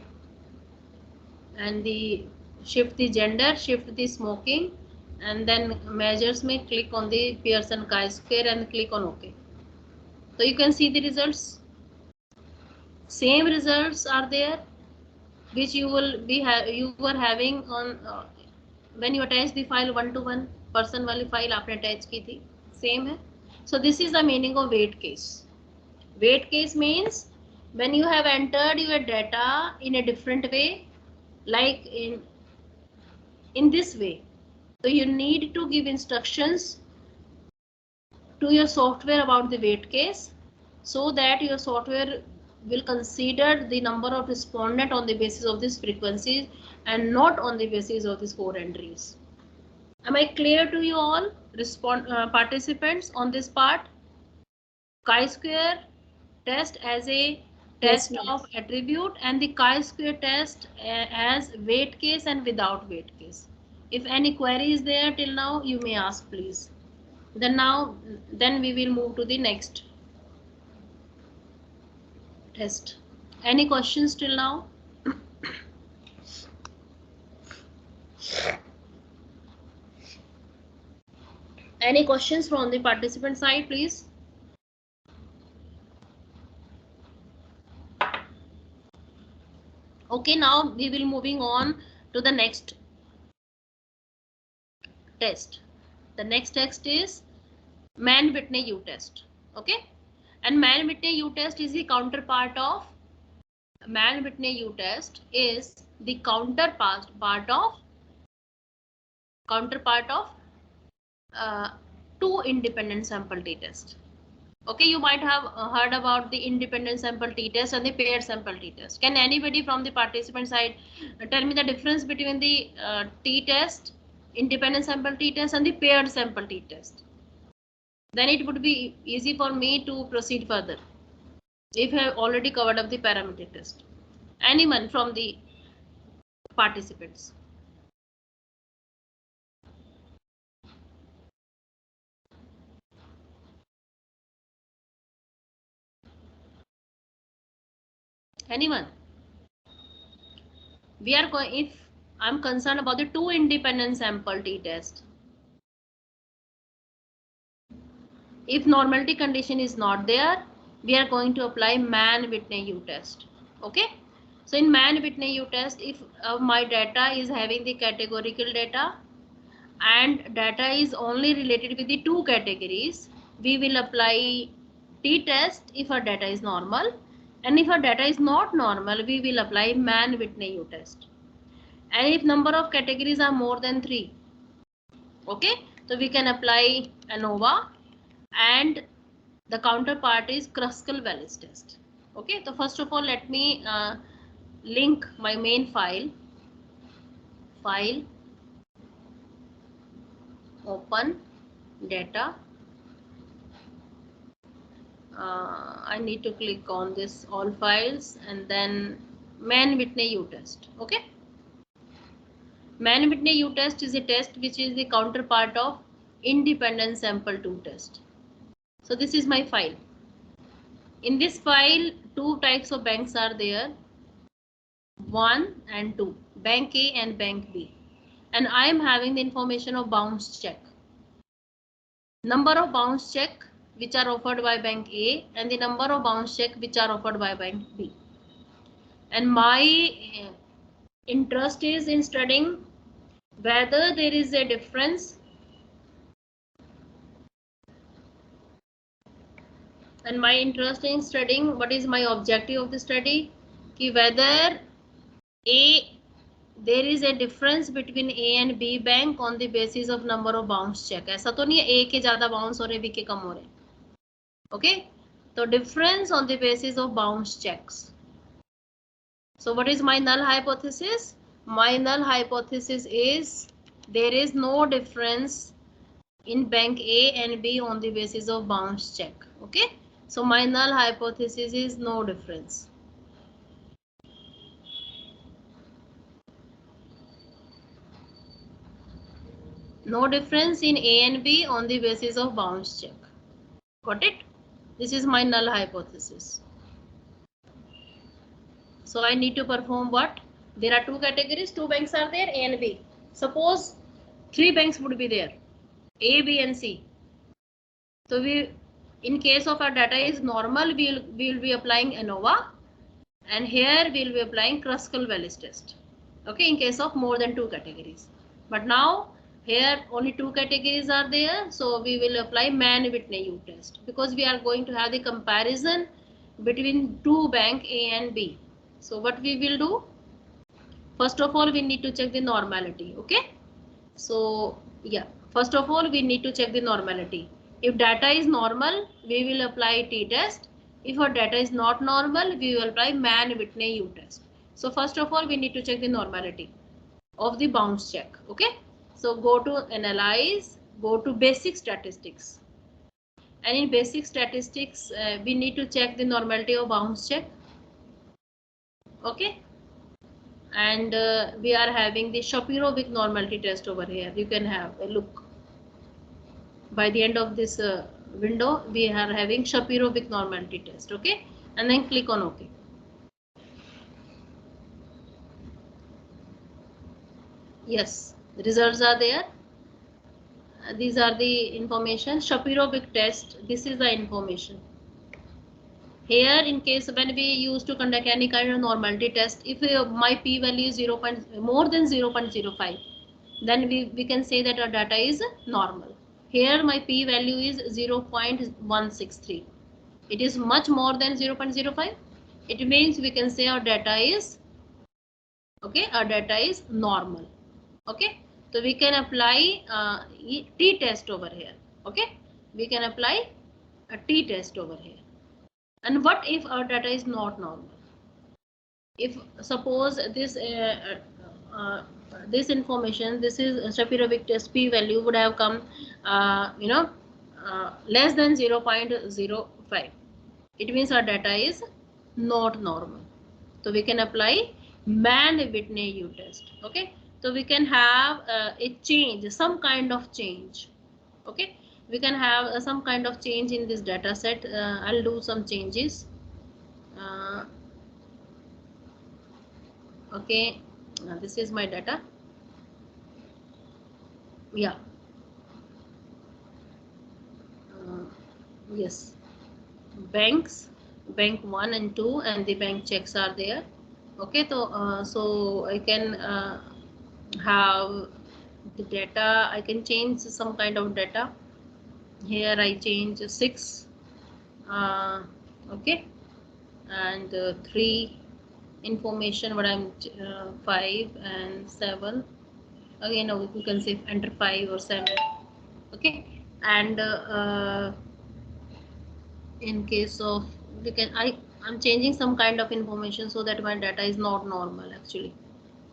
and the shift the gender, shift the smoking, and then measures may click on the Pearson chi-square and click on OK. So you can see the results. Same results are there, which you will be you were having on when you attach the file 1-to-1 person वाली file आपने attach की थी, same है. So this is the meaning of weight case. Weight case means when you have entered your data in a different way, like in this way. So you need to give instructions to your software about the weight case, so that your software will consider the number of respondent on the basis of this frequencies and not on the basis of these 4 entries. Am I clear to you all, participants, on this part? Chi-square test as a test of attribute, and the chi-square test as weight case and without weight case. If any query is there till now, you may ask, please. Then we will move to the next test. Any questions till now? Any questions from the participant side, please? Okay, now we will moving on to the next test. The next test is Mann-Whitney U-test. Okay, and Mann-Whitney U-test is the counterpart of Mann-Whitney U-test is the counterpart of two independent sample t-test. Okay, you might have heard about the independent sample t-test and the paired sample t-test. Can anybody from the participant side tell me the difference between the t-test, independent sample t-test, and the paired sample t-test? Then it would be easy for me to proceed further if I have already covered up the parametric test. Anyone from the participants? Anyone? We are going, if I'm concerned about the two independent sample t-test, if normality condition is not there, we are going to apply Mann-Whitney U-test. Okay, so in Mann-Whitney U-test, if my data is having the categorical data and data is only related with the two categories, we will apply t-test if our data is normal, and if our data is not normal, we will apply Mann-Whitney U-test. And if number of categories are more than 3, okay, so we can apply ANOVA, and the counterpart is Kruskal-Wallis test. Okay, so first of all, let me link my main file. File, open, data. I need to click on this all files and then Man-Whitney U-test. Okay. Man-Whitney U-test is a test which is the counterpart of independent sample 2 test. So this is my file. In this file, 2 types of banks are there, 1 and 2, bank A and bank B. And I am having the information of bounce check. Number of bounce check which are offered by bank A and the number of bounce check which are offered by bank B. And my interest is in studying whether there is a difference, and my interest in studying, what is my objective of the study, ki whether there is a difference between A and B bank on the basis of number of bounce check. ऐसा तो नहीं है A के ज़्यादा bounce हो रहे B के कम हो रहे. Okay, so difference on the basis of bounce checks. So what is my null hypothesis? My null hypothesis is there is no difference in bank A and B on the basis of bounce check. Okay, so my null hypothesis is no difference. No difference in A and B on the basis of bounce check. Got it? This is my null hypothesis. So I need to perform what? There are 2 categories, 2 banks are there, A and B. Suppose 3 banks would be there, A, B and C. So in case of our data is normal, we'll be applying ANOVA, and here we'll be applying Kruskal-Wallis test. Okay, in case of more than 2 categories. But now here only 2 categories are there, so we will apply Man-Whitney U test because we are going to have the comparison between 2 bank A and B. So what we will do? First of all, we need to check the normality. Okay. So yeah, first of all, we need to check the normality. If data is normal, we will apply t-test. If our data is not normal, we will apply Man-Whitney U test. So first of all, we need to check the normality of the bounce check. Okay. So go to analyze, go to basic statistics. And in basic statistics, we need to check the normality of bounce check. Okay. And we are having the Shapiro-Wilk normality test over here. You can have a look. By the end of this window, we are having Shapiro-Wilk normality test. Okay, and then click on OK. Yes, the results are there. These are the information. Shapiro-Wilk test. This is the information. Here, in case when we used to conduct any kind of normality test, if my p-value is more than 0.05, then we can say that our data is normal. Here my p-value is 0.163. It is much more than 0.05. It means we can say our data is okay. Our data is normal. Okay, so we can apply t-test over here. Okay, we can apply a t-test over here. And what if our data is not normal? If suppose this this information, this is Shapiro-Wilk test p-value would have come, less than 0.05. It means our data is not normal. So we can apply Man-Whitney U test. Okay. So we can have a change, some kind of change. Okay. We can have some kind of change in this data set. I'll do some changes. Okay, this is my data. Yeah. Yes. Banks, bank 1 and 2, and the bank checks are there. Okay, so I can have the data. I can change some kind of data. Here I change 6. Okay, and 3 information. What I'm 5 and 7. Again, you can say enter 5 or 7. Okay, and in case of I'm changing some kind of information so that my data is not normal actually.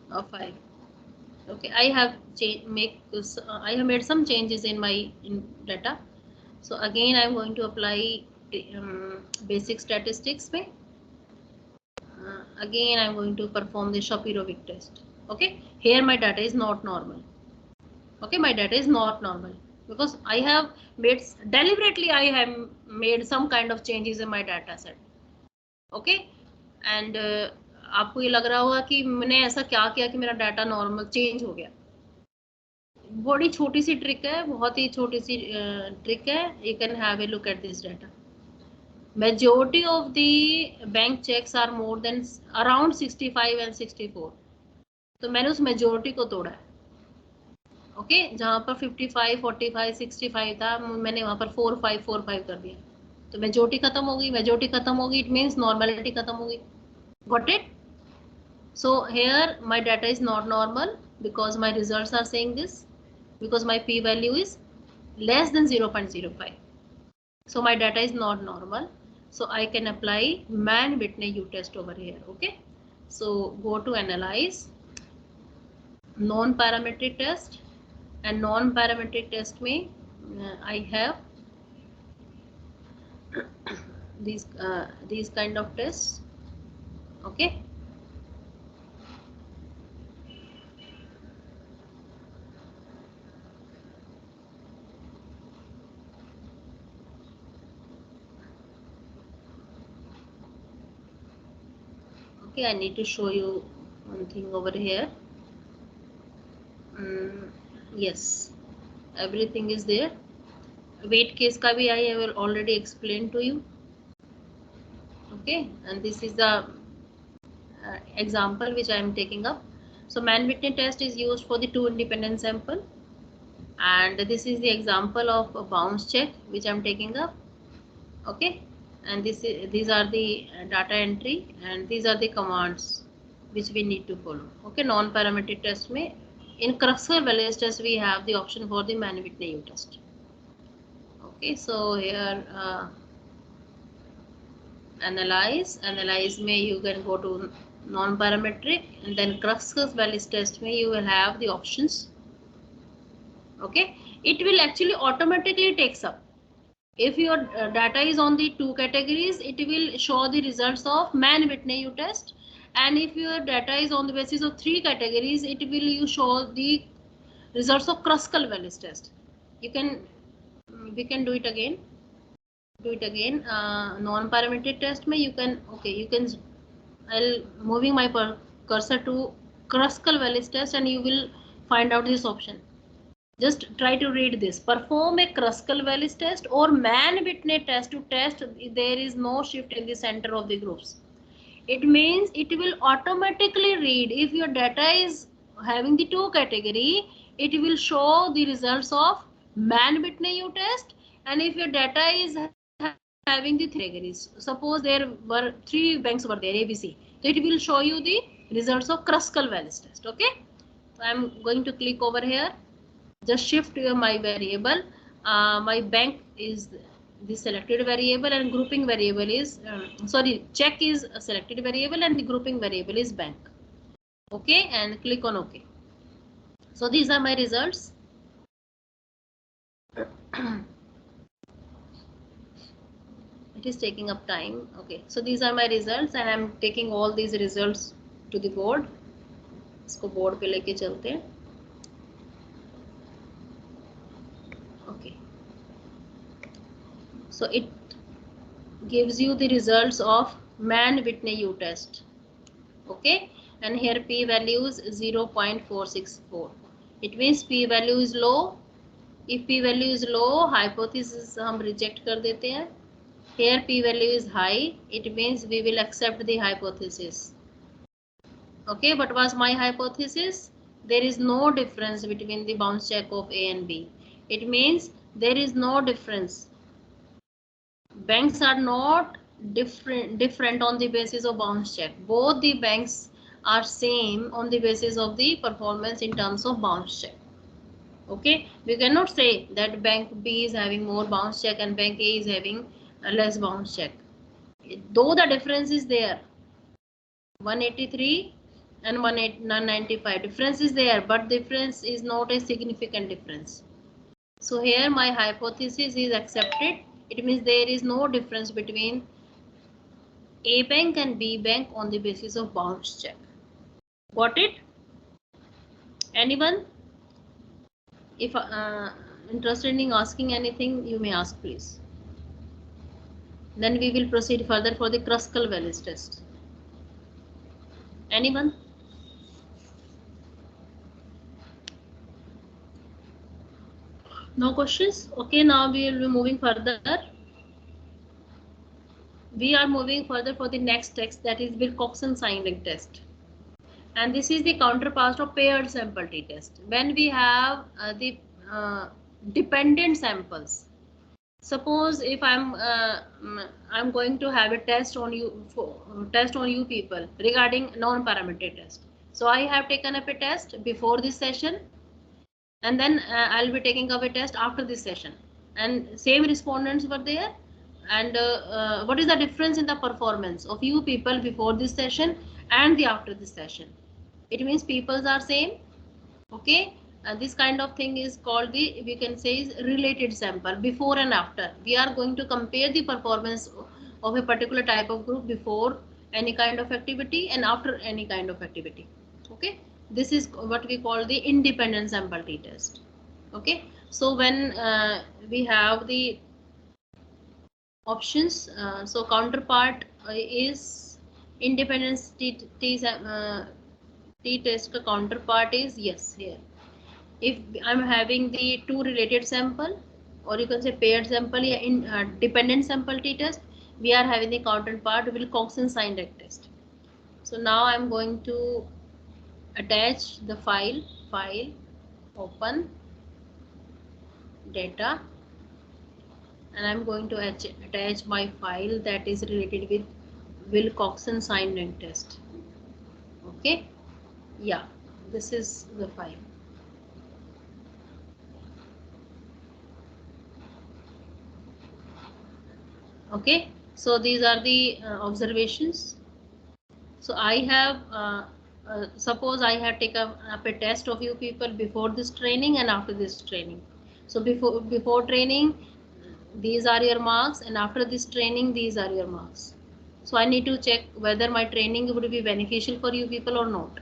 5. Okay, I have made some changes in my data. So again, I'm going to apply basic statistics. Again, I'm going to perform the Shapiro-Wilk test. Okay, here my data is not normal. Okay, my data is not normal because I have made deliberately. I have made some kind of changes in my data set. Okay, and आपको ये लग रहा होगा कि मैंने ऐसा क्या किया कि मेरा डाटा नॉर्मल चेंज हो गया. बड़ी छोटी सी ट्रिक है, बहुत ही छोटी सी ट्रिक है. You can have a look at this data. Majority of the bank checks are more than around 65 and 64. तो मैंने उस मेजोरिटी को तोड़ा है. ओके, जहाँ पर 55, 45, 65 था, मैंने वहाँ पर 45, 45 कर दिया. तो मेजोरिटी खत्म होगी. मेजोरिटी खत्म होगी, इट मीन्स नॉर्मलिटी खत्म होगी. Got it? So here my data is not normal because my results are saying this, because my p-value is less than 0.05. So my data is not normal. So I can apply man-Whitney U-test over here. Okay. So go to analyze, non-parametric test, and non-parametric test me I have these kind of tests. Okay. Okay, I need to show you one thing over here. Yes, everything is there. Weight case ka bhi I will already explain to you. Okay, and this is the example which I am taking up. So man-Whitney test is used for the 2 independent sample, and this is the example of a bounce check which I am taking up. Okay, and these are the data entry, and these are the commands which we need to follow. Okay, non-parametric test में in Kruskal-Wallis test we have the option for the man-Whitney U test. Okay, so here analyze में you can go to non-parametric, and then Kruskal-Wallis test में you will have the options. Okay, it will actually automatically takes up. If your data is on the 2 categories, it will show the results of man-Whitney U test, and if your data is on the basis of 3 categories, it will show the results of Kruskal-Wallis test. We can do it again. Non-parametric test में you can I'll moving my cursor to Kruskal-Wallis test, and you will find out this option. Just try to read this. Perform a Kruskal-Wallis test or man-Whitney test to test there is no shift in the center of the groups. It means it will automatically read if your data is having the 2 category, it will show the results of man-Whitney U test, and if your data is having the 3 categories, suppose there were 3 banks were there, ABC, so it will show you the results of Kruskal-Wallis test. Okay, so I'm going to click over here. Just shift my variable. My bank is the selected variable, and grouping variable is check is a selected variable, and the grouping variable is bank. Okay, and click on OK. So these are my results. It is taking up time. Okay, so these are my results, and I'm taking all these results to the board. इसको board पे लेके चलते हैं. Okay, so it gives you the results of man-Whitney U test. Okay, and here p value is 0.464. It means p value is low. If p value is low, hypothesis हम reject कर देते हैं. Here p value is high. It means we will accept the hypothesis. Okay, what was my hypothesis? There is no difference between the bounce check of A and B. It means there is no difference. Banks are not different on the basis of bounce check. Both the banks are same on the basis of the performance in terms of bounce check. Okay, we cannot say that bank B is having more bounce check and bank A is having less bounce check. though the difference is there, 183 and 195 difference is there, but difference is not a significant difference. So here my hypothesis is accepted. It means there is no difference between A bank and B bank on the basis of bounce check. Got it? Anyone? If interested in asking anything, you may ask, please. Then we will proceed further for the Kruskal-Wallis test. Anyone? No questions? Okay, now we will be moving further. We are moving further for the next test, that is Wilcoxon-Sign test. And this is the counterpart of paired sample t-test. When we have the dependent samples. Suppose if I'm going to have a test on you people regarding non-parametric test. So I have taken up a test before this session, and then I'll be taking up a test after this session, and same respondents were there. And what is the difference in the performance of you people before this session and the after this session? It means peoples are same. Okay, this kind of thing is called the, we can say, is related sample before and after. We are going to compare the performance of a particular type of group before any kind of activity and after any kind of activity. Okay, this is what we call the independent sample t-test. Okay, so when we have the options, so counterpart is independence t-test counterpart is yes here. If I'm having the two related sample, or you can say paired sample, in dependent sample t-test, we are having the counterpart Wilcoxon-Sign test. So now I'm going to attach the file, open data, and I'm going to attach my file that is related with Wilcoxon-Sign test. Okay, yeah, this is the file. Okay, so these are the observations. So I have suppose I have taken up a test of you people before this training and after this training. So before training, these are your marks, and after this training, these are your marks. So I need to check whether my training would be beneficial for you people or not,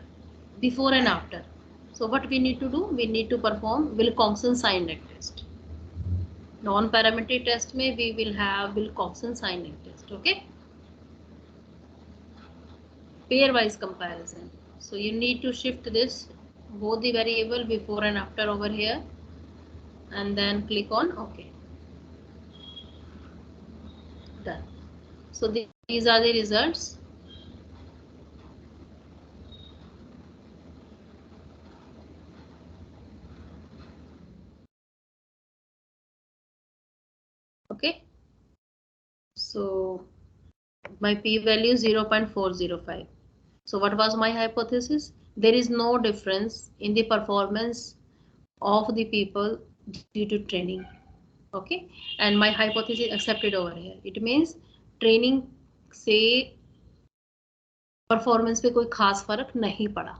before and after. So what we need to do, we need to perform Wilcoxon-Sign test. Non-parametric test में we will have Wilcoxon-Sign test. Okay, pairwise comparison. So you need to shift this, both the variable before and after over here, and then click on OK. Done. So these are the results. Okay, so my p-value is 0.405. So what was my hypothesis? There is no difference in the performance of the people due to training. Okay, and my hypothesis accepted over here. It means training से performance पे कोई खास फर्क नहीं पड़ा.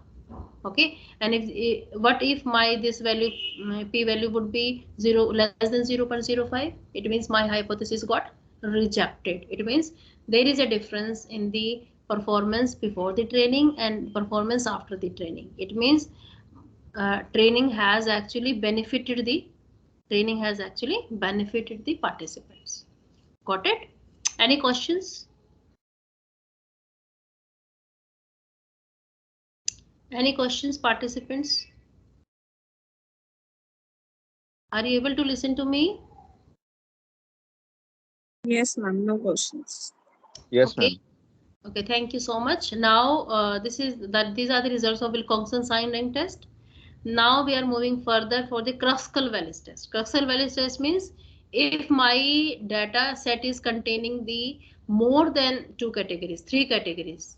Okay, and if what if my this value, my p value would be less than 0.05, it means my hypothesis got rejected. It means there is a difference in the performance before the training and performance after the training. It means training has actually benefited the participants. Got it? Any questions? Any questions, participants? Are you able to listen to me? Yes, ma'am. No questions. Yes, Okay. ma'am. Okay, thank you so much. Now these are the results of Wilcoxon-Sign test. Now we are moving further for the Kruskal-Wallis test. Kruskal-Wallis test means if my data set is containing the more than 3 categories,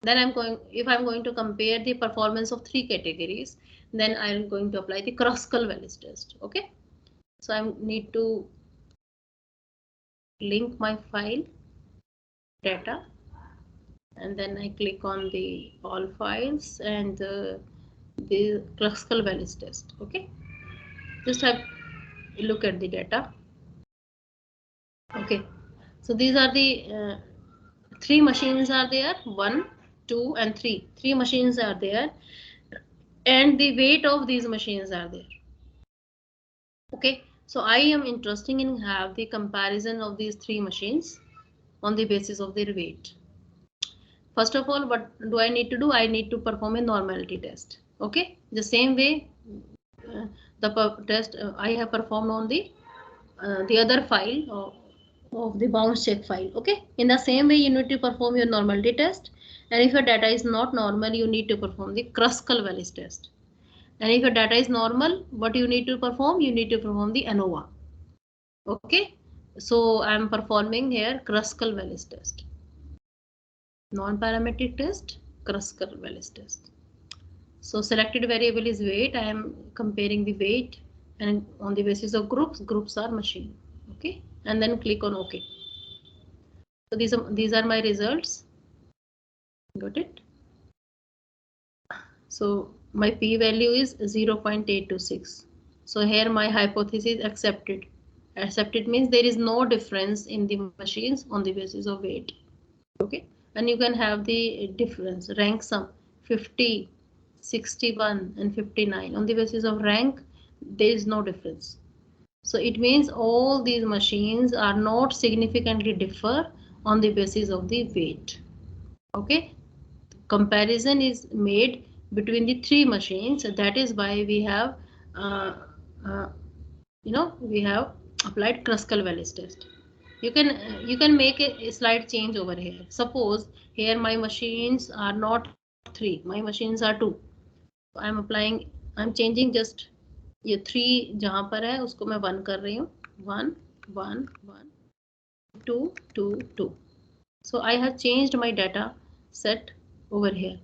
then if I'm going to compare the performance of 3 categories, then I'm going to apply the Kruskal-Wallis test. Okay, so I need to link my file. data, and then I click on the all files and the Kruskal-Wallis test. Okay, just have a look at the data. Okay, so these are the 3 machines are there, 1, 2 and 3. 3 machines are there, and the weight of these machines are there. Okay, so I am interested in have the comparison of these 3 machines on the basis of their weight. First of all, what do I need to do? I need to perform a normality test. Okay, the same way the test I have performed on the other file of the bounce check file. Okay, in the same way you need to perform your normality test, and if your data is not normal, you need to perform the Kruskal-Wallis test. And if your data is normal, what you need to perform? You need to perform the ANOVA. Okay, so I am performing here Kruskal-Wallis test. Non-parametric test, Kruskal-Wallis test. So selected variable is weight. I am comparing the weight, and on the basis of groups are machine. Okay, and then click on OK. So these are my results. Got it? So my p-value is 0.826. So here my hypothesis accepted. Accepted means there is no difference in the machines on the basis of weight. Okay, and you can have the difference, rank sum 50, 61 and 59. On the basis of rank, there is no difference. So it means all these machines are not significantly differ on the basis of the weight. Okay, comparison is made between the 3 machines. That is why we have we have applied Kruskal-Wallis test. You can make a slight change over here. Suppose here my machines are not 3, my machines are 2. I'm changing just ये 3 जहां पर है उसको मैं 1 कर रही हूँ. 1 1 1 2 2 2. So I have changed my data set over here.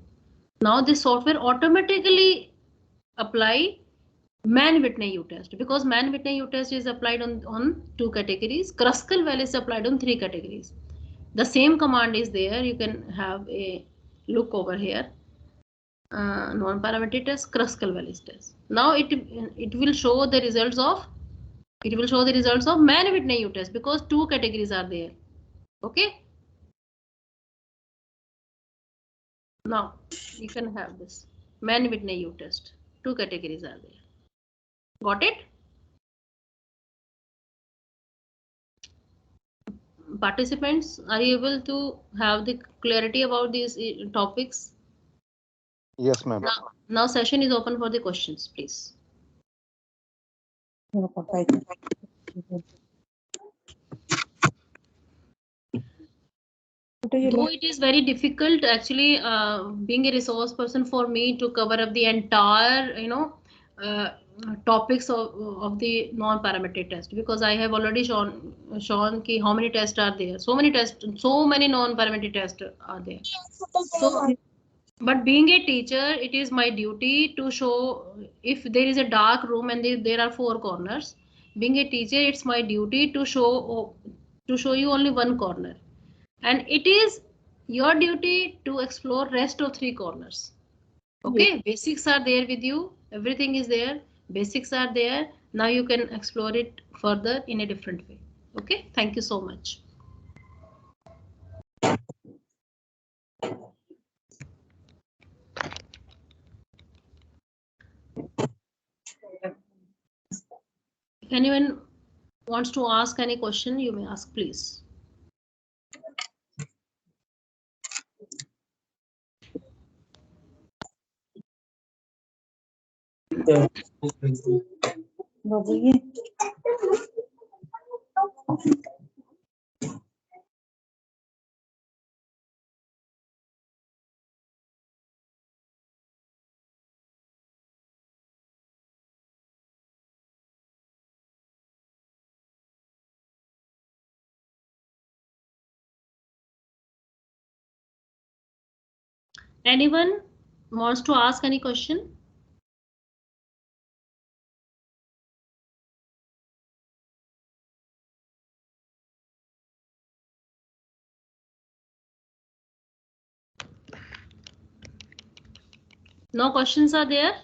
Now this software automatically apply Man-Whitney U-test, because Man-Whitney U-test is applied on 2 categories. Kruskal-Wallis applied on 3 categories. The same command is there. You can have a look over here. Non-parametric test, Kruskal-Wallis test. Now it will show the results of Man-Whitney U-test, because 2 categories are there. Okay. Now you can have this Man-Whitney U-test. 2 categories are there. Got it? Participants, are you able to have the clarity about these topics? Yes, ma'am. Now session is open for the questions, please. Though it is very difficult actually being a resource person for me to cover up the entire topics of the non-parametric test, because I have already shown ki how many tests are there. So many non-parametric tests are there. So, but being a teacher, it is my duty to show, if there is a dark room and there are 4 corners. Being a teacher, it's my duty to show you only 1 corner, and it is your duty to explore rest of 3 corners. Okay, yes. Basics are there with you, everything is there, basics are there. Now you can explore it further in a different way. Okay, thank you so much. If anyone wants to ask any question, you may ask, please. Anyone wants to ask any question? No questions are there?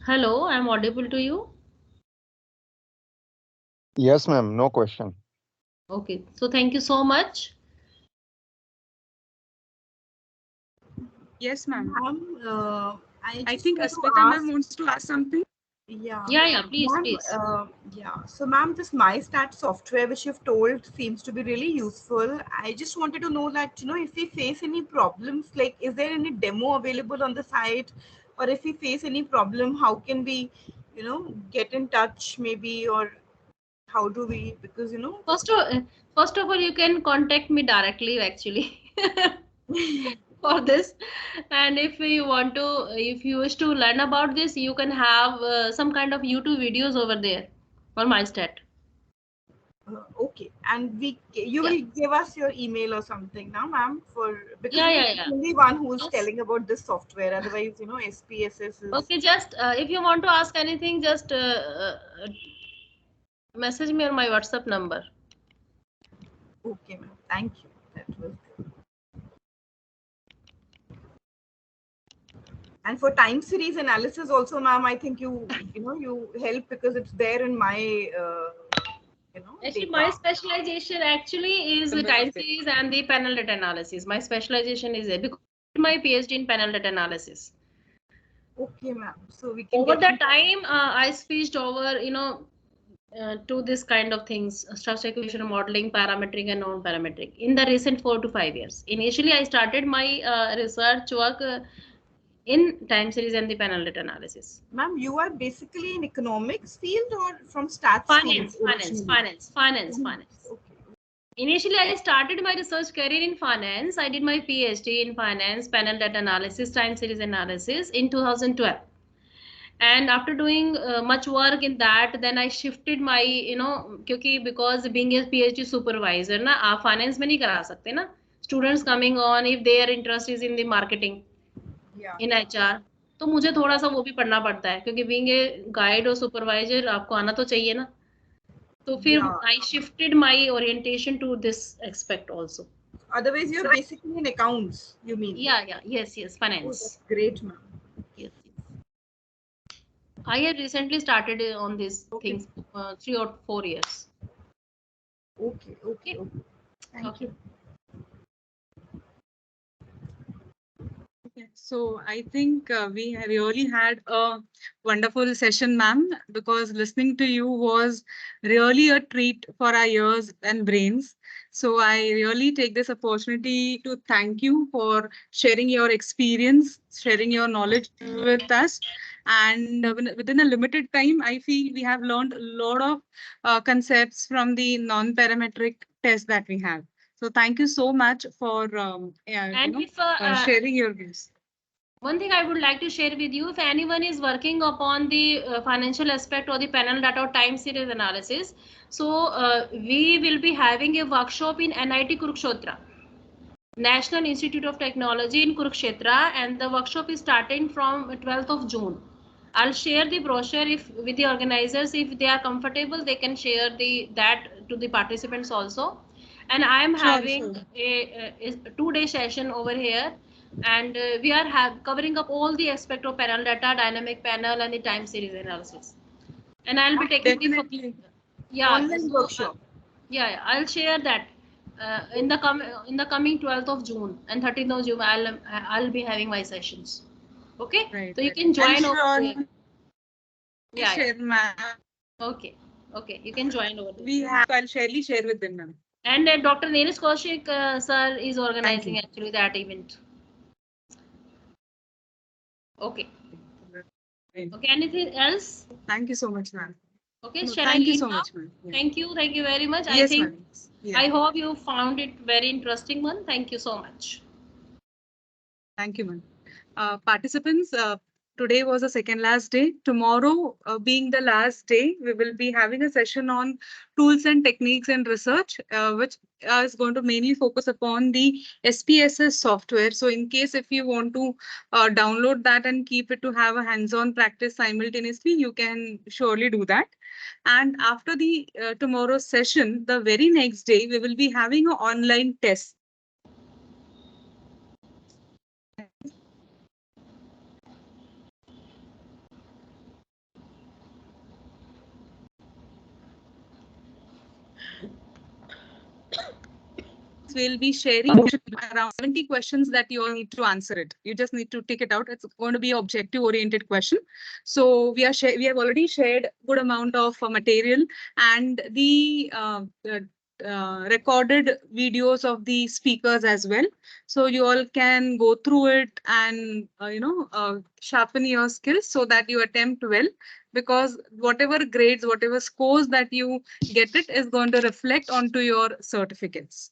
Hello, I'm audible to you. Yes, ma'am. No question. Okay, so thank you so much. Yes, ma'am. I think just Asmita ma'am wants to ask something. Yeah, please, Ma'am, please. So ma'am, this MyStat software which you've told seems to be really useful. I just wanted to know that, if we face any problems, like is there any demo available on the site, or if we face any problem, how can we, get in touch maybe, or how do we, because, First of all, you can contact me directly actually for this. And if you want to, if you wish to learn about this, you can have some kind of YouTube videos over there on MyStat. okay, and you will give us your email or something now, ma'am, because Yeah. the only one who's Yes. telling about this software. Otherwise, SPSS is Okay, just if you want to ask anything, just message me on my WhatsApp number. okay, ma'am. Thank you. That was good. And for time series analysis also, ma'am, I think you help because it's there in my Actually, data. my specialization actually is the time series and the panel data analysis. My specialization is there because I did my PhD in panel data analysis. Okay, ma'am. So we can Over get that time, I switched over, to this kind of things: structure equation modeling, parametric and non-parametric. In the recent 4 to 5 years, initially I started my research work in time series and the panel data analysis. Ma'am, you are basically in economics field or from stats field? Finance. Okay. Initially, I started my research career in finance. I did my PhD in finance, panel data analysis, time series analysis in 2012. And after doing much work in that, then I shifted my, because being a PhD supervisor, na, आप finance में नहीं करा सकते ना. Students coming on, if their interest is in the marketing, in HR, तो मुझे थोड़ा सा वो भी पढ़ना पड़ता है क्योंकि being a guide और supervisor आपको आना तो चाहिए ना. So I shifted my orientation to this aspect also. Otherwise, you're basically in accounts, you mean? Yes, finance. Oh, that's great, ma'am. Yes. I have recently started on these things 3 or 4 years. Okay. Thank you. Okay, so I think we have really had a wonderful session, ma'am, because listening to you was really a treat for our ears and brains. So I really take this opportunity to thank you for sharing your experience, sharing your knowledge with us. And within a limited time, I feel we have learned a lot of concepts from the non-parametric test that we have. So thank you so much for sharing your views. One thing I would like to share with you, if anyone is working upon the financial aspect or the panel data or time series analysis, so we will be having a workshop in NIT Kurukshetra, National Institute of Technology in Kurukshetra, and the workshop is starting from 12th of June. I'll share the brochure with the organizers. If they are comfortable, they can share that to the participants also. And I am having a 2-day session over here, and we are covering up all the aspect of panel data, dynamic panel, and the time series analysis. And I'll be taking online workshop. I'll share that in the coming 12th of June and 13th of June. I'll be having my sessions. Okay, so you can join over there. Share, ma'am. Okay, you can join over there. I'll surely share with them, ma'am. And Dr. Neeraj Kaushik sir is organizing actually that event. Okay, anything else? Thank you so much, ma'am. Okay, thank you so much, ma'am. Thank you very much. Yes, I think I hope you found it very interesting one. Thank you so much. Thank you, ma'am. Participants, today was the second last day. Tomorrow, being the last day, we will be having a session on tools and techniques and research, which is going to mainly focus upon the SPSS software. So in case if you want to download that and keep it to have a hands-on practice simultaneously, you can surely do that. And after the tomorrow's session, the very next day, we will be having an online test. We'll be sharing around 70 questions that you all need to answer it. You just need to tick it out. It's going to be an objective-oriented question. So we have already shared good amount of material and the recorded videos of the speakers as well. So you all can go through it and sharpen your skills so that you attempt well. Because whatever grades, whatever scores that you get it is going to reflect onto your certificates.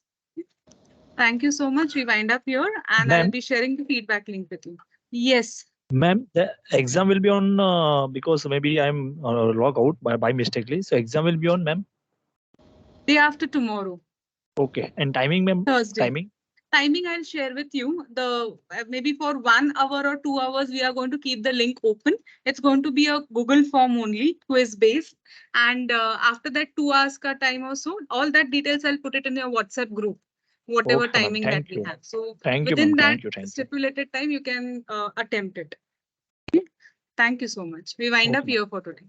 Thank you so much. We wind up here and I'll be sharing the feedback link with you. Yes. Ma'am, the exam will be on because maybe I'm log out by mistakenly. So exam will be on, ma'am? Day after tomorrow. Okay. And timing, ma'am? Thursday. Timing I'll share with you. The maybe for 1 hour or 2 hours, we are going to keep the link open. It's going to be a Google form only, quiz based. And after that 2 hours ka time or so, all that details I'll put it in your WhatsApp group. Whatever timing that we have. So within that stipulated time, you can attempt it. Thank you so much. We wind up here for today.